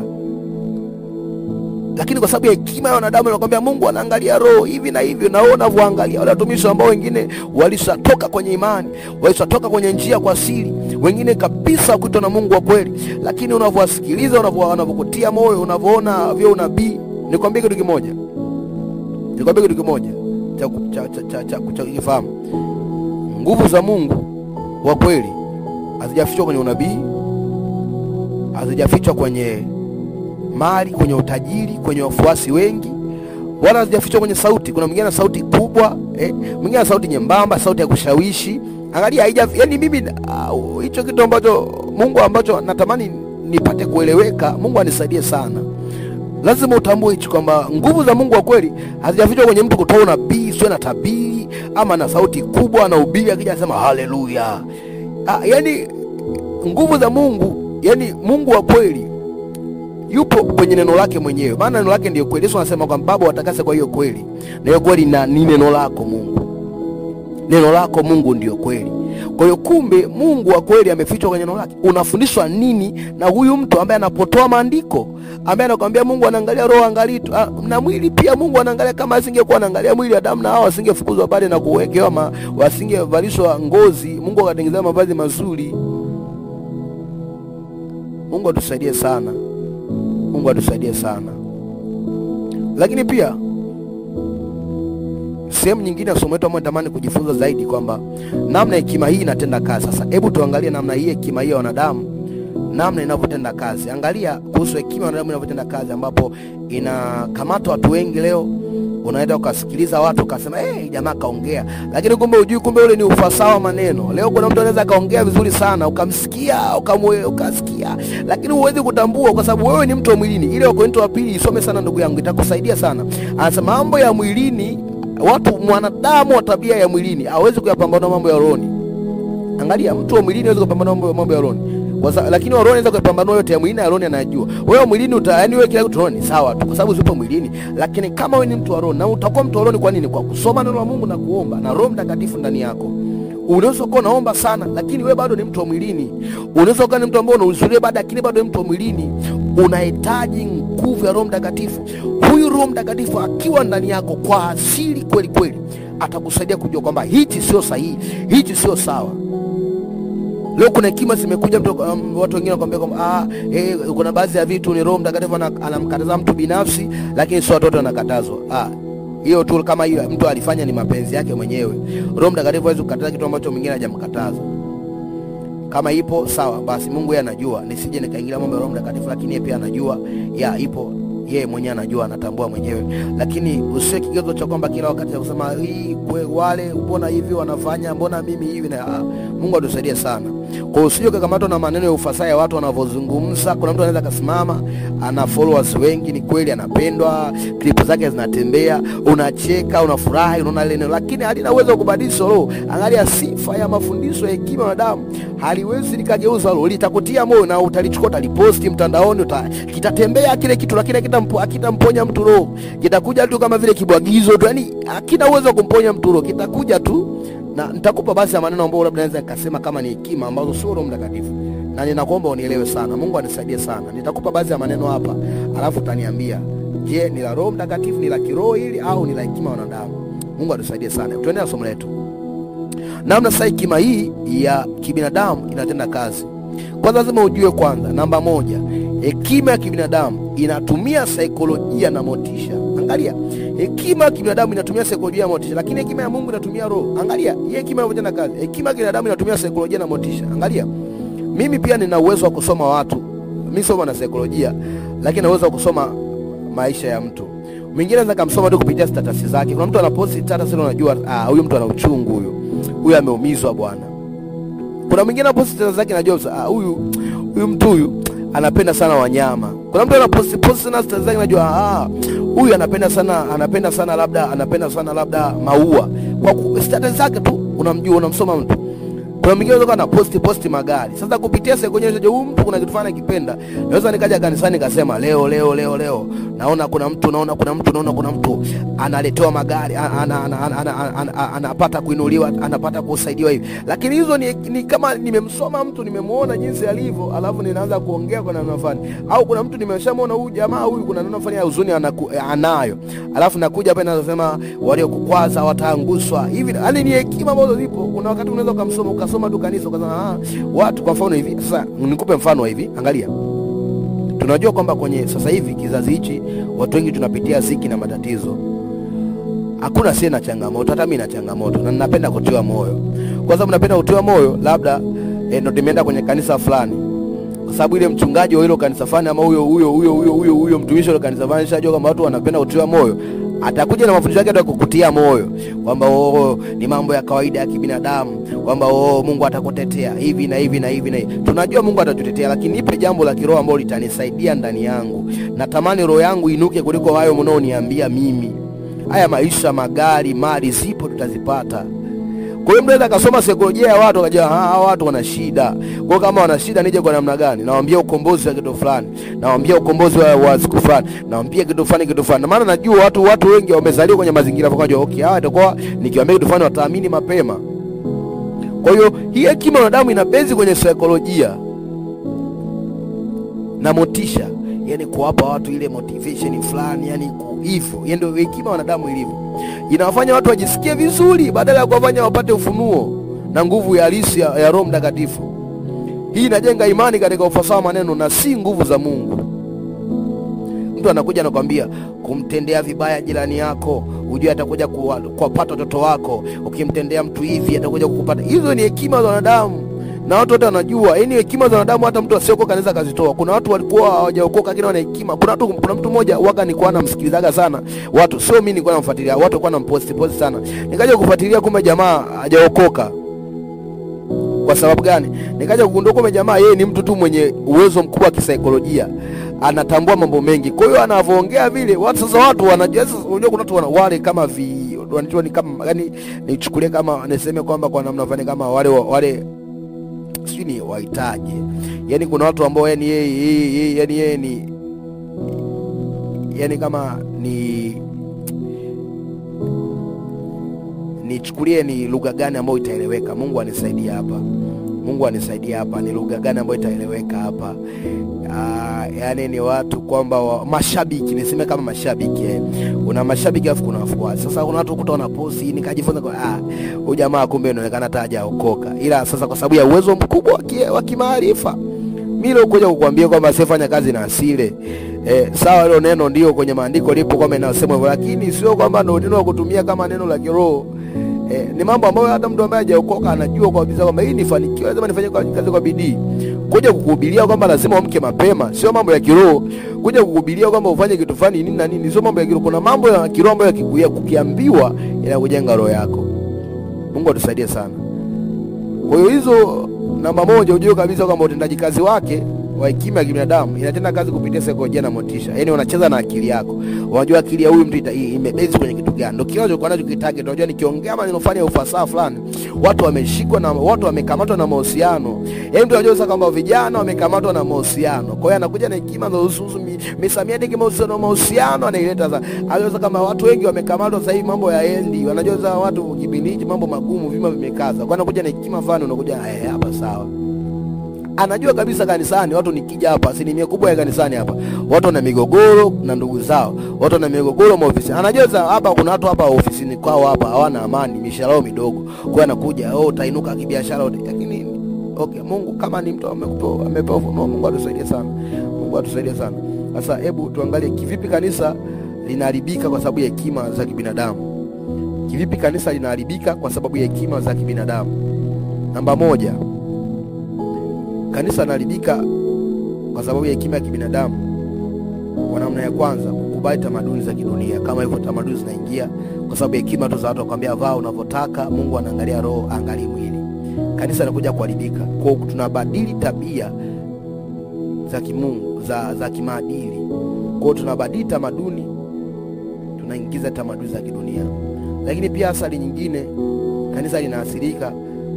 Lakini kwa sababu ya hekima ya wanadamu anakuambia Mungu anaangalia roho hivi na hivi, na wewe unavyoangalia. Wale watumishi ambao wengine walishatoka kwenye imani, walishatoka kwenye njia kwa siri, wengine kabisa kuitwa na Mungu wa kweli, lakini unavyowasikiliza, unavyokutia moyo, unavyoona vile unabii. Nikwambie kitu kimoja cha kufahamu: nguvu za Mungu wa kweli hazijafichwa kwenye unabii, hazijafichwa kwenye mali, kwenye utajiri, kwenye wafuasi wengi, wala hazijafichwa kwenye sauti. Kuna mwingine na sauti kubwa, mwingine na sauti nyembamba, sauti ya kushawishi. Angalia, yani mimi hicho kitu ambacho Mungu ambacho natamani nipate kueleweka, Mungu anisaidie sana. Lazima utambue hicho kwamba nguvu za Mungu wa kweli hazijafichwa kwenye mtu kutoa unabii, sio na tabiri ama na sauti kubwa na ubiri akija anasema haleluya. Yani nguvu za Mungu, yani Mungu wa kweli yupo kwenye neno lake mwenyewe. Maana neno lake ndio kweli. Yesu anasema kwamba Baba watakase kwa hiyo kweli, na hiyo kweli ni neno lako Mungu. Neno lako Mungu ndio kweli. Kwa hiyo kumbe Mungu wa kweli amefichwa kwenye neno lake. Unafundishwa nini na huyu mtu ambaye anapotoa maandiko, ambaye anakuambia Mungu anaangalia roho, angalia na mwili pia Mungu anaangalia? Kama asingekuwa anaangalia mwili, Adamu na Hawa wasingefukuzwa pale na kuwekewa wasingevalishwa ngozi, Mungu akatengeneza mavazi mazuri. Mungu atusaidie sana. Mungu atusaidie sana. Lakini pia sehemu nyingine ya somo letu ambayo natamani kujifunza zaidi kwamba namna hekima hii inatenda kazi. Sasa hebu tuangalie namna hii hekima hii ya wanadamu namna inavyotenda kazi. Angalia kuhusu hekima ya wanadamu inavyotenda kazi, ambapo inakamata watu wengi leo. Unaenda ukasikiliza watu ukasema jamaa kaongea, lakini kumbe hujui kumbe ule ni ufasaha wa maneno. Leo kuna mtu anaweza kaongea vizuri sana, ukamsikia ukasikia, lakini huwezi kutambua kwa sababu wewe ni mtu wa mwilini. Ile Wakorintho wa pili isome sana ndugu yangu, itakusaidia sana. Anasema mambo ya mwilini, mwanadamu wa tabia ya mwilini hawezi kuyapambana mambo ya rohoni. Angalia, mtu wa mwilini hawezi kupambana mambo ya rohoni. Lakini roho anaweza kupambana yote ya mwilini, roho anajua. Wewe mwilini yaani wewe kila kitu rohoni sawa tu kwa sababu zipo mwilini, lakini kama wewe ni mtu wa roho na utakuwa mtu wa roho kwa nini? Kwa kusoma neno la Mungu na kuomba na Roho Mtakatifu ndani yako. Unaweza kuwa unaomba sana lakini wewe bado ni mtu wa mwilini. Unaweza kuwa ni mtu ambaye unahudhuria baada lakini bado ni mtu wa mwilini. Unahitaji nguvu ya Roho Mtakatifu. Huyu Roho Mtakatifu akiwa ndani yako kwa asili kweli kweli atakusaidia kujua kwamba hichi sio sahihi, hichi sio sawa. Leo kuna hekima zimekuja watu wengine wanakuambia kwamba kuna baadhi ya vitu ni Roho Mtakatifu anamkataza mtu binafsi, lakini sio watoto wanakatazwa. Hiyo tu kama hiyo mtu alifanya ni mapenzi yake mwenyewe. Roho Mtakatifu hawezi kukataza kitu ambacho mwingine hajamkataza. Kama ipo sawa, basi Mungu yeye anajua, nisije nikaingilia mambo ya Roho Mtakatifu, lakini yeye pia anajua ipo, yeye mwenyewe anajua, anatambua mwenyewe. Lakini usiwe kigezo cha kwamba kila wakati ya kusema wale mbona hivi wanafanya, mbona mimi hivi na Mungu atusaidie sana. Kwa usije ukakamatwa na maneno ya ufasaha ya watu wanavyozungumza. Kuna mtu anaweza kasimama ana followers wengi, ni kweli anapendwa, clip zake zinatembea, unacheka, unafurahi, unaona ile neno, lakini halina uwezo kubadilisha roho. Angalia sifa ya mafundisho ya hekima ya damu, haliwezi likageuza roho. Litakutia moyo na utalichukua, utaliposti mtandaoni, kitatembea kile kitu, lakini kitamponya mtu roho. Kitakuja tu kama vile kibwagizo tu, yani hakina uwezo kumponya mtu roho, kitakuja tu. Na nitakupa basi ya maneno ambayo labda naweza nikasema kama ni hekima ambazo sio Roho Mtakatifu. Na ninakuomba unielewe sana. Mungu anisaidie sana. Nitakupa baadhi ya maneno hapa, alafu utaniambia, je, ni la Roho Mtakatifu, ni la kiroho hili au ni la hekima ya wanadamu? Mungu atusaidie sana. Tuendelee na somo letu. Namna sasa hekima hii ya kibinadamu inatenda kazi. Kwanza lazima ujue kwanza, namba moja, hekima ya kibinadamu inatumia saikolojia na motisha. Angalia, hekima ya kibinadamu inatumia saikolojia na motisha, lakini hekima ya Mungu inatumia roho. Angalia, hii hekima inavyotenda kazi. Hekima ya kibinadamu inatumia saikolojia na motisha. Angalia, mimi pia nina uwezo wa kusoma watu. Mimi soma na saikolojia, lakini na uwezo wa kusoma maisha ya mtu. Mwingine anaweza kumsoma tu kupitia status zake. Kuna mtu anaposti status na unajua huyu mtu ana uchungu, huyu ameumizwa bwana. Kuna mwingine anaposti status zake najua huyu mtu huyu anapenda sana wanyama. Kuna mtu anaposti na status zake najua huyu anapenda sana labda maua. Kwa status zake tu unamjua, unamsoma mtu. Kuna mwingine anaweza kana posti magari. Sasa kupitia saikolojia huyu mtu kuna kitu fulani akipenda. Naweza nikaja kanisani nikasema leo naona kuna mtu analetewa magari, anapata kuinuliwa, anapata kusaidiwa hivi. Lakini hizo ni kama nimemsoma mtu, nimemuona jinsi alivyo, alafu ninaanza kuongea kwa namna fulani. Au kuna mtu nimeshamuona huyu jamaa huyu kuna namna fulani ya huzuni anayo. Alafu nakuja hapa ninasema waliokukwaza wataanguswa. Hivi yani ni hekima ambazo zipo. Kuna wakati unaweza ukasoma tu kanisa ukasema watu kwa mfano hivi. Sasa nikupe mfano hivi. Angalia, tunajua kwamba kwenye sasa hivi kizazi hichi watu wengi tunapitia ziki na matatizo. Hakuna si na changamoto, hata mimi na changamoto, na ninapenda kutiwa moyo. Kwa sababu napenda kutiwa moyo, labda ndio nimeenda kwenye kanisa fulani, kwa sababu ile mchungaji wa hilo kanisa fulani ama huyo mtumishi wa kanisa fulani shajua kama watu wanapenda kutiwa moyo, atakuja na mafundisho yake atakukutia moyo kwamba ni mambo ya kawaida ya kibinadamu, kwamba Mungu atakutetea hivi na hivi na hivi na hivi. Tunajua Mungu atatutetea, lakini nipe jambo la kiroho ambalo litanisaidia ndani yangu. Natamani roho yangu inuke kuliko hayo mnaoniambia mimi. Haya maisha, magari, mali zipo, tutazipata. Kwa hiyo mnaweza kasoma saikolojia ya watu akajua hawa watu wana shida. Kwa kama wana shida nije kwa namna gani? Nawaambia ukombozi wa kitu fulani. Nawaambia ukombozi wa siku fulani. Nawaambia kitu fulani. Maana najua watu wengi wamezaliwa kwenye mazingira wakajua hawa itakuwa nikiwaambia kitu fulani wataamini mapema. Kwa hiyo hii hekima ya wanadamu inabezi kwenye saikolojia na motisha, yani kuwapa watu ile motivation fulani, yani hivyo. Ndio hekima ya wanadamu ilivyo. Inawafanya watu wajisikie vizuri badala ya kuwafanya wapate ufunuo na nguvu ya halisi ya Roho Mtakatifu. Hii inajenga imani katika ufasaha maneno na si nguvu za Mungu. Mtu anakuja anakuambia kumtendea vibaya jirani yako, ujue atakuja kuwapata watoto wako. Ukimtendea mtu hivi atakuja kukupata. Hizo ni hekima za wanadamu. Na watu wote wanajua, yaani hekima za wanadamu hata mtu asiokoka anaweza kazitoa. Kuna watu walikuwa hawajaokoka lakini wana hekima. Kuna mtu mmoja waga nilikuwa namsikilizaga sana. Watu sio mimi nilikuwa namfuatilia, watu walikuwa nampost sana. Nikaja kufuatilia kumbe jamaa hajaokoka. Kwa sababu gani? Nikaja kugundua kumbe jamaa yeye ni mtu tu mwenye uwezo mkubwa wa kisaikolojia. Anatambua mambo mengi. Kwa hiyo anavyoongea vile, watu wanajua. Unajua kuna watu wale kama wanajua ni kama, yani nichukulie kama niseme kwamba kwa namna fulani kama wale sio ni wahitaji. Yani kuna watu ambao yani yeye ni yani kama nichukulie ni lugha gani ambayo itaeleweka. Mungu anisaidie hapa. Ni lugha gani ambayo itaeleweka hapa? Yani ni watu kwamba mashabiki, niseme kama mashabiki. Una mashabiki afu kuna wafuasi. Sasa kuna watu kutoa na posti, nikajifunza kwa huyu jamaa kumbe inaonekana hata hajaokoka. Ila sasa kwa sababu ya uwezo mkubwa wa kimaarifa, mimi leo kuja kukuambia kwamba asifanya kazi na asile. Sawa, hilo neno ndio kwenye maandiko lipo kwamba inasema hivyo, lakini sio kwamba ndio neno la kutumia kama neno la kiroho. Ni mambo ambayo hata mtu ambaye hajaokoka anajua kwa kabisa kwamba hii nifanikiwe, lazima nifanye kazi kwa bidii. Kuja kukuhubiria kwamba lazima umke mapema sio mambo ya kiroho. Kuja kukuhubiria kwamba ufanye kitu fulani nini na nini sio mambo ya kiroho. Kuna mambo ya kiroho ambayo kukiambiwa yanakujenga roho yako. Mungu atusaidie sana. Kwa hiyo hizo namba moja, ujue kabisa kwamba utendaji kazi wake wa hekima ya kibinadamu inatenda kazi kupitia saikolojia na motisha. Yaani unacheza na akili yako. Unajua akili ya huyu mtu imebase kwenye kitu gani. Ndio kile kwa nacho kitake. Unajua nikiongea ama ninafanya ufasaha fulani, watu wameshikwa na watu wamekamatwa na mahusiano. Yaani mtu anajua kwamba vijana wamekamatwa na mahusiano. Kwa hiyo anakuja na hekima za hususu misamiati kama mahusiano anaileta sasa. Anajua kama watu wengi wamekamatwa sasa hivi mambo ya endi. Wanajua watu kipindi hichi mambo magumu vima vimekaza. Kwa anakuja na hekima fulani unakuja hapa sawa. Anajua kabisa kanisani watu nikija hapa, asilimia kubwa ya kanisani hapa watu wana migogoro na ndugu zao, watu wana migogoro maofisi. Anajua hapa kuna watu hapa ofisini kwao hapa hawana amani, mishahara midogo. Kwa hiyo anakuja utainuka kibiashara. Lakini okay, Mungu kama ni mtu amepewa ufunuo, Mungu atusaidie sana. Sasa hebu tuangalie kivipi kanisa linaharibika kwa sababu ya hekima za kibinadamu. Kivipi kanisa linaharibika kwa sababu ya hekima za kibinadamu? Namba moja, kanisa linaharibika kwa sababu ya hekima ya kibinadamu. Kwa namna ya kwanza, kukubali tamaduni za kidunia. Kama hivyo tamaduni zinaingia kwa sababu ya hekima tu za watu wakwambia vaa unavyotaka, Mungu anaangalia roho, angalia mwili. Kanisa linakuja kuharibika. Kwa hiyo tunabadili tabia za kimungu, za kimaadili. Kwa hiyo tunabadili tamaduni, tunaingiza tamaduni za kidunia. Lakini pia asali nyingine, kanisa linaathirika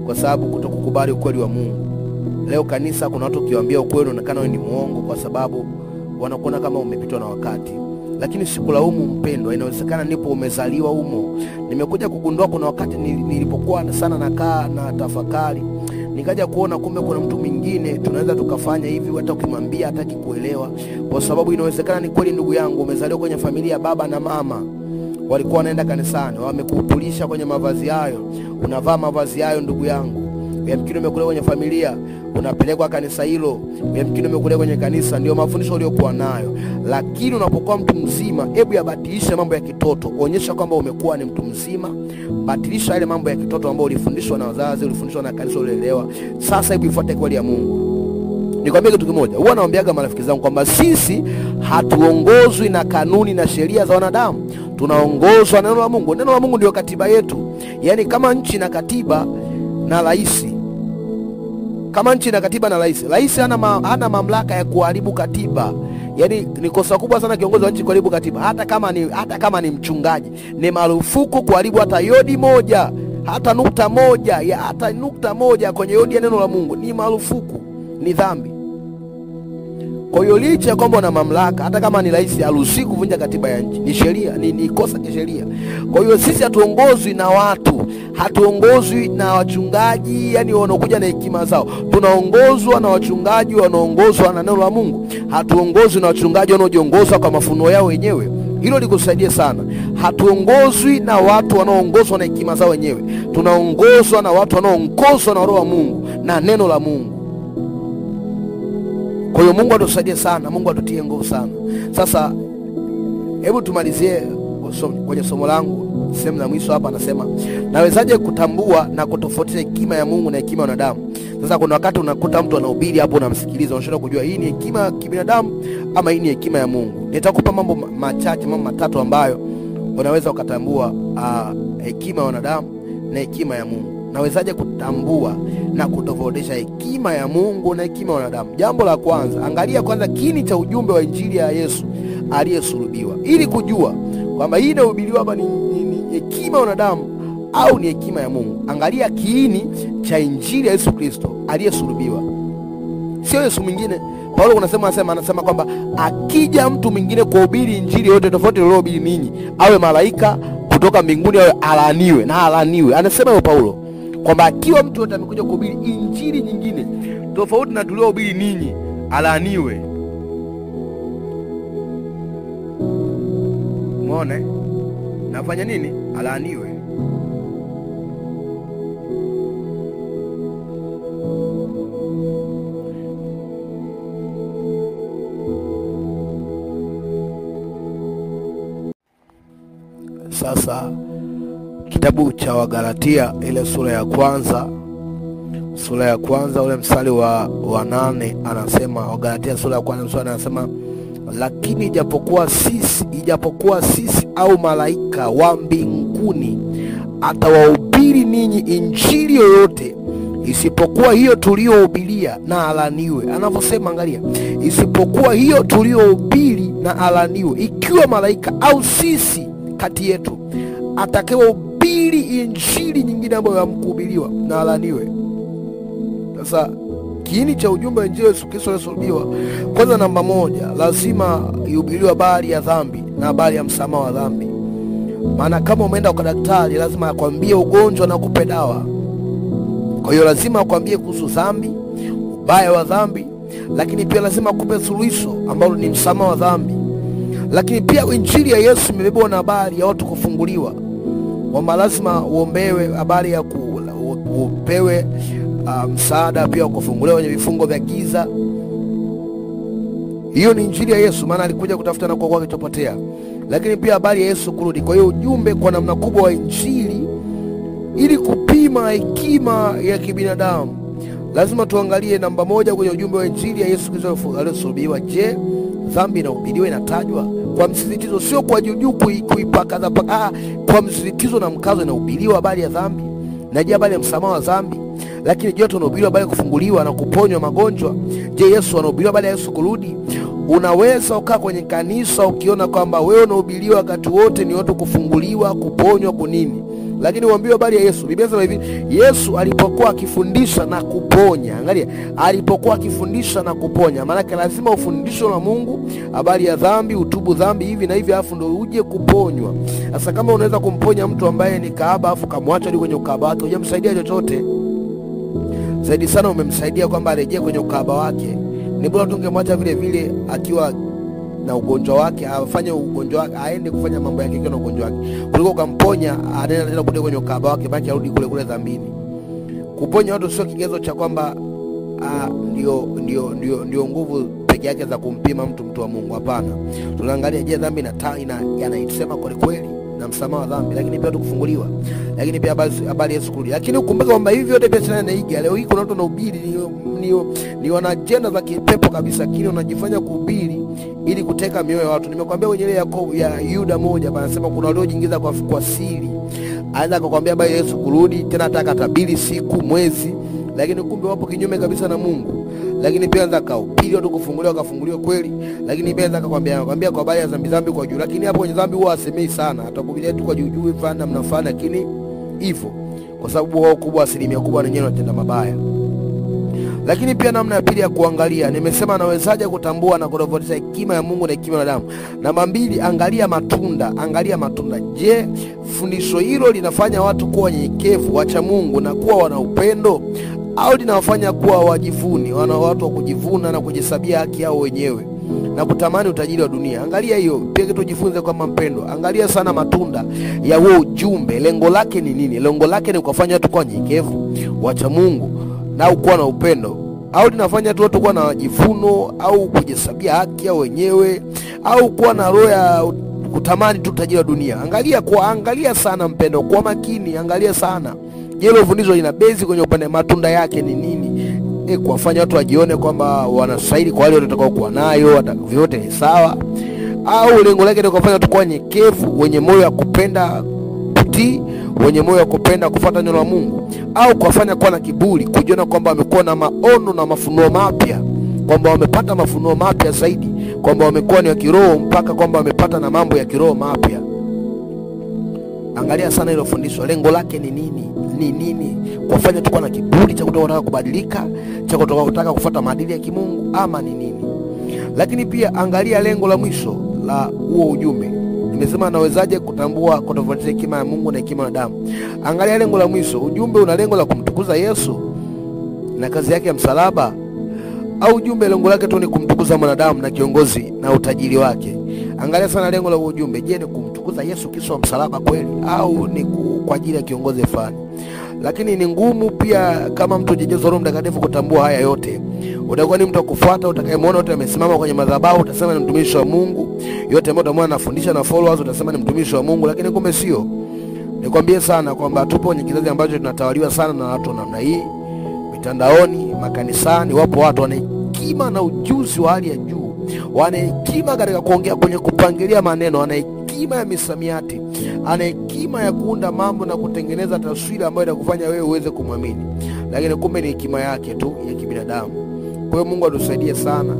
kwa sababu kutokukubali ukweli wa Mungu. Leo kanisa kuna watu ukiwaambia ukweli unaonekana wewe ni muongo kwa sababu wanakuona kama umepitwa na wakati. Lakini sikulaumu mpendwa, inawezekana nipo umezaliwa humo. Nimekuja kugundua kuna wakati nilipokuwa sana nakaa na tafakari, nikaja kuona kumbe kuna mtu mwingine tunaweza tukafanya hivi hata ukimwambia hataki kuelewa. Kwa sababu inawezekana ni kweli ndugu yangu umezaliwa kwenye familia baba na mama walikuwa wanaenda kanisani, wamekupulisha kwenye mavazi hayo, unavaa mavazi hayo ndugu yangu. Yamkini umekulia kwenye familia unapelekwa kanisa hilo, yamkini umekulia kwenye kanisa ndio mafundisho uliokuwa nayo. Lakini unapokuwa mtu mzima, hebu yabadilisha mambo ya kitoto. Onyesha kwamba umekuwa ni mtu mzima. Badilisha ile mambo ya kitoto ambayo ulifundishwa na wazazi, ulifundishwa na kanisa ulielewa. Sasa hebu ifuate kweli ya Mungu. Nikwambia kitu kimoja, huwa naambiaga marafiki zangu kwamba sisi hatuongozwi na kanuni na sheria za wanadamu. Tunaongozwa na neno la Mungu. Neno la Mungu ndio katiba yetu. Yaani kama nchi na katiba na rais. Kama nchi na katiba na rais. Rais hana mamlaka ya kuharibu katiba. Yaani ni kosa kubwa sana kiongozi wa nchi kuharibu katiba. Hata kama ni mchungaji, ni marufuku kuharibu hata yodi moja, hata nukta moja kwenye yodi ya neno la Mungu. Ni marufuku, ni dhambi. Kwa hiyo licha kwamba una mamlaka, hata kama ni rais, haruhusi kuvunja katiba ya nchi. Ni sheria, ni kosa kisheria. Kwa hiyo sisi hatuongozwi na watu, Hatuongozwi na wachungaji yani wanaokuja na hekima zao. Tunaongozwa na wachungaji wanaoongozwa na neno la Mungu. Hatuongozwi na wachungaji wanaojiongoza kwa mafunuo yao wenyewe. Hilo likusaidie sana. Hatuongozwi na watu wanaoongozwa na hekima zao wenyewe. Tunaongozwa na watu wanaoongozwa na Roho wa Mungu na neno la Mungu. Kwa hiyo Mungu atusaidie sana, Mungu atutie nguvu sana. Sasa hebu tumalizie kwenye somo langu sehemu za mwisho hapa. Anasema nawezaje kutambua na kutofautisha hekima ya Mungu na hekima ya wanadamu? Sasa kuna wakati unakuta mtu anahubiri hapo, unamsikiliza, unashindwa kujua hii ni hekima ya kibinadamu ama hii ni hekima ya Mungu. Nitakupa mambo machache, mambo matatu ambayo unaweza ukatambua hekima ya wanadamu na hekima ya Mungu. Nawezaje kutambua na kutofautisha hekima ya Mungu na hekima ya wanadamu? Jambo la kwanza, angalia kwanza kiini cha ujumbe wa injili ya Yesu aliyesulubiwa, ili kujua kwamba hii inahubiriwa hapa ni hekima ya wanadamu au ni hekima ya Mungu. Angalia kiini cha injili ya Yesu Kristo aliyesulubiwa, sio Yesu mwingine. Paulo anasema kwamba akija mtu mwingine kuhubiri injili yote tofauti na uliohubiri ninyi, awe malaika kutoka mbinguni, awe alaniwe na alaniwe. Anasema hiyo Paulo kwamba akiwa mtu yote amekuja kuhubiri injili nyingine tofauti na tuliohubiri ninyi, alaniwe. Umeona? Nafanya nini? Alaniwe. Sasa kitabu cha Wagalatia ile sura ya kwanza ule mstari wa 8 anasema, Wagalatia sura ya kwanza mstari anasema, lakini ijapokuwa sisi au malaika wa mbinguni atawahubiri ninyi injili yoyote isipokuwa hiyo tuliohubiria, na alaniwe. Anavyosema, angalia, isipokuwa hiyo tuliohubiri na alaniwe. Ikiwa malaika au sisi kati yetu atakayehubiri injili nyingine ambayo hamkuhubiriwa, na alaniwe. Sasa kiini cha ujumbe wa injili ya Yesu Kristo aliyesulubiwa, kwanza namba moja, lazima ihubiriwe habari ya dhambi na habari ya msamaha wa dhambi. Maana kama umeenda kwa daktari, lazima akwambie ugonjwa na kupe dawa. Kwa hiyo lazima akwambie kuhusu dhambi, ubaya wa dhambi, lakini pia lazima akupe suluhisho ambalo ni msamaha wa dhambi. Lakini pia injili ya Yesu imebebwa na habari ya watu kufunguliwa, kwamba lazima uombewe habari ya upewe msaada pia kufunguliwa kwenye vifungo vya giza. Hiyo ni injili ya Yesu, maana alikuja kutafuta na kuokoa kilichopotea. Lakini pia habari ya Yesu kurudi. Kwa hiyo ujumbe kwa namna kubwa wa injili, ili kupima hekima ya kibinadamu, lazima tuangalie namba moja kwenye ujumbe wa injili ya Yesu Kristo aliyesulubiwa. Je, dhambi inahubiriwa, inatajwa kwa msisitizo, sio kwa juju kuipakaza paka, kwa msisitizo na mkazo inahubiriwa habari ya dhambi, na je habari ya msamaha wa dhambi. Lakini je, tunahubiriwa habari ya kufunguliwa na kuponywa magonjwa? Je, Yesu anahubiriwa habari ya Yesu kurudi? Unaweza ukaa kwenye kanisa ukiona kwamba wewe unahubiriwa wakati wote ni watu kufunguliwa, kuponywa, kunini, lakini uambiwe habari ya Yesu. Biblia inasema hivi, Yesu alipokuwa akifundisha na kuponya, angalia, alipokuwa akifundisha na kuponya, maana lazima ufundisho la Mungu habari ya dhambi, utubu dhambi hivi na hivi, afu ndio uje kuponywa. Sasa kama unaweza kumponya mtu ambaye ni kahaba afu kamwacha hadi kwenye ukahaba wake, hujamsaidia chochote. Zaidi sana umemsaidia kwamba arejee kwenye ukahaba wake. Ni bora tungemwacha vile vile akiwa na ugonjwa wake, afanye ugonjwa wake, aende kufanya mambo yake na ugonjwa wake, kuliko kumponya anaenda tena kurudi kwenye ukahaba wake, baki arudi kule dhambini. Kuponya watu sio kigezo cha kwamba ndio nguvu peke yake za kumpima mtu wa Mungu. Hapana. Tunaangalia, je, dhambi yanaisema kweli na msamaha wa dhambi, lakini pia tukufunguliwa, lakini pia habari Yesu kurudi. Lakini ukumbuke kwamba hivi yote pia sana naiga. Leo hii kuna watu wanahubiri ni wana agenda za kipepo kabisa, lakini wanajifanya kuhubiri ili kuteka mioyo ya watu. Nimekwambia kwenye ile ya Yuda moja, anasema kuna waliojiingiza kwa siri. Anaweza kukwambia habari Yesu kurudi, tena ataka tabiri siku, mwezi, lakini kumbe wapo kinyume kabisa na Mungu. Lakini pia anza kaupili watu kufunguliwa, kafunguliwa kweli, lakini pia anza kukwambia kwa habari ya dhambi kwa juu. Lakini hapo kwenye dhambi huwa asemei sana, atakubidia tu kwa juu fulani mnafanya, lakini hivyo kwa sababu wao kubwa, asilimia kubwa wenyewe wanatenda mabaya. Lakini pia namna ya pili ya kuangalia, nimesema nawezaje kutambua na kutofautisha hekima ya Mungu na hekima ya wanadamu. Namba 2, angalia matunda. Angalia matunda. Je, fundisho hilo linafanya watu kuwa wanyenyekevu, wacha Mungu na kuwa wana upendo, au linawafanya kuwa wajivuni, wana watu wa kujivuna na kujihesabia haki yao wenyewe na kutamani utajiri wa dunia? Angalia hiyo pia kitu jifunze kama mpendo. Angalia sana matunda ya huo ujumbe. Lengo lake ni nini? Lengo lake ni kufanya watu kuwa wanyenyekevu, wacha Mungu na kuwa na upendo, au linafanya watu kuwa na wajivuno au kujihesabia haki yao wenyewe, au kuwa na roho ya kutamani tu utajiri wa dunia? Angalia sana mpendo, kwa makini, angalia sana. Je, hilo fundisho lina base kwenye upande matunda yake ni nini? Kuwafanya watu wajione kwamba wanastahili kwa wale watakao kuwa nayo, vyote ni sawa, au lengo lake ni kufanya watu kuwa wanyenyekevu, wenye moyo wa kupenda kutii, wenye moyo wa kupenda kufuata neno la Mungu, au kuwafanya kuwa na kiburi, kujiona kwamba wamekuwa na maono na mafunuo mapya, kwamba wamepata mafunuo mapya zaidi, kwamba wamekuwa ni wa kiroho mpaka kwamba wamepata na mambo ya kiroho mapya? Angalia sana hilo fundisho, lengo lake ni nini? Ni nini? Kuwafanya tukuwa na kiburi cha kutaka kubadilika, cha kutaka kufuata maadili ya kimungu, ama ni nini? Lakini pia angalia lengo la mwisho la huo ujumbe. Nimesema nawezaje kutambua kutofautisha hekima ya Mungu na hekima ya wanadamu? Angalia lengo la mwisho. Ujumbe una lengo la kumtukuza Yesu na kazi yake ya msalaba, au ujumbe lengo lake tu ni kumtukuza mwanadamu na kiongozi na utajiri wake? Angalia sana lengo la ujumbe. Je, ni kumtukuza Yesu Kristo wa msalaba kweli, au ni kwa ajili ya kiongozi fulani? Lakini ni ngumu pia kama mtu hajejazwa Roho Mtakatifu kutambua haya yote. Utakuwa ni mtu wa kufuata, utakayemwona wote amesimama kwenye madhabahu utasema ni mtumishi wa Mungu, yote ambao utamwona anafundisha na followers utasema ni mtumishi wa Mungu, lakini kumbe sio. Nikwambie sana kwamba tupo kwenye kizazi ambacho tunatawaliwa sana na watu namna hii. Mitandaoni, makanisani, wapo watu wana hekima na ujuzi wa hali ya juu, wana hekima katika kuongea, kwenye kupangilia maneno, wana hekima ya misamiati, ana hekima ya kuunda mambo na kutengeneza taswira ambayo itakufanya wewe uweze kumwamini, lakini kumbe ni hekima yake tu ya kibinadamu. Kwa hiyo Mungu atusaidie sana,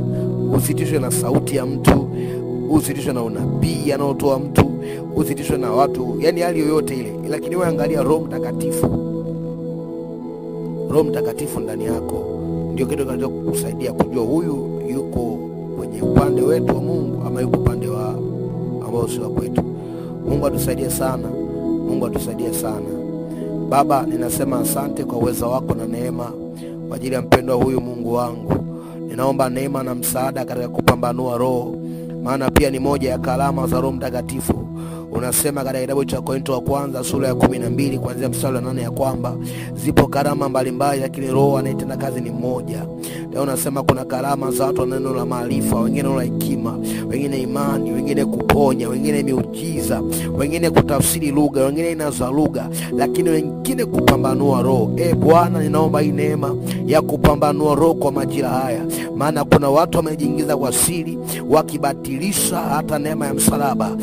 usitishwe na sauti ya mtu, usitishwe na unabii anaotoa mtu, usitishwe na watu, yani hali yoyote ile, lakini wewe angalia Roho Mtakatifu. Roho Mtakatifu ndani yako ndio kitu kinacho kukusaidia kujua huyu yuko kwenye upande wetu wa Mungu ama yuko upande wa ambao sio kwetu. Mungu atusaidie sana. Mungu atusaidie sana. Baba, ninasema asante kwa uwezo wako na neema kwa ajili ya mpendwa huyu Mungu wangu. Ninaomba neema na msaada katika kupambanua roho, maana pia ni moja ya kalama za Roho Mtakatifu. Unasema katika kitabu cha Korinto wa kwanza sura ya 12 kuanzia mstari wa 8 ya kwamba zipo karama mbalimbali lakini Roho anayetenda kazi ni mmoja. Leo unasema kuna karama za watu wa neno la maarifa, wengine neno la hekima, wengine imani, wengine kuponya, wengine miujiza, wengine kutafsiri lugha, wengine aina za lugha, lakini wengine kupambanua roho. Bwana, ninaomba hii neema ya kupambanua roho kwa majira haya, maana kuna watu wamejiingiza kwa siri wakibatilisha hata neema ya msalaba.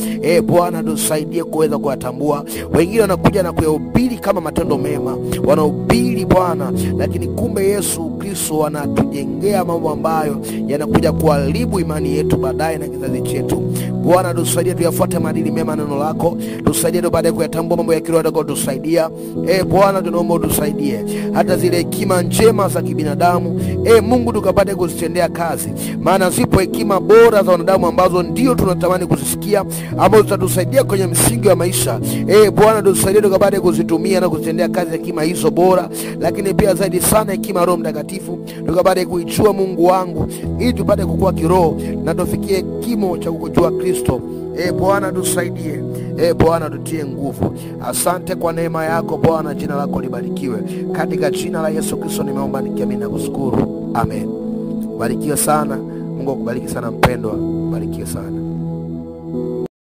Bwana, tusaidie kuweza kuyatambua. Wengine wanakuja na kuyahubiri kama matendo mema, wanahubiri Bwana, lakini kumbe Yesu Kristo anatujengea mambo ambayo yanakuja kuharibu imani yetu baadaye na kizazi chetu. Bwana, tusaidie tuyafuate maadili mema neno lako, tusaidie baadaye kuyatambua mambo ya kiroho yako, tusaidia. Bwana, tunaomba tusaidie hata zile hekima njema za kibinadamu, Mungu, tukapate kuzitendea kazi, maana zipo hekima bora za wanadamu ambazo ndio tunatamani kuzisikia, ambazo zitatusaidia kwenye msingi wa maisha. Bwana, tusaidie tukapate kuzitumia na kuzitendea kazi hekima hizo bora, lakini pia zaidi sana hekima Roho Mtakatifu tukapate kuijua Mungu wangu, ili tupate kukua kiroho na tufikie kimo cha kukujua Kristo. Bwana, tusaidie. Bwana, tutie nguvu. Asante kwa neema yako Bwana, jina lako libarikiwe. Katika jina la Yesu Kristo nimeomba nikiamini na kushukuru. Amen. Barikiwa sana. Mungu akubariki sana mpendwa. Barikiwa sana.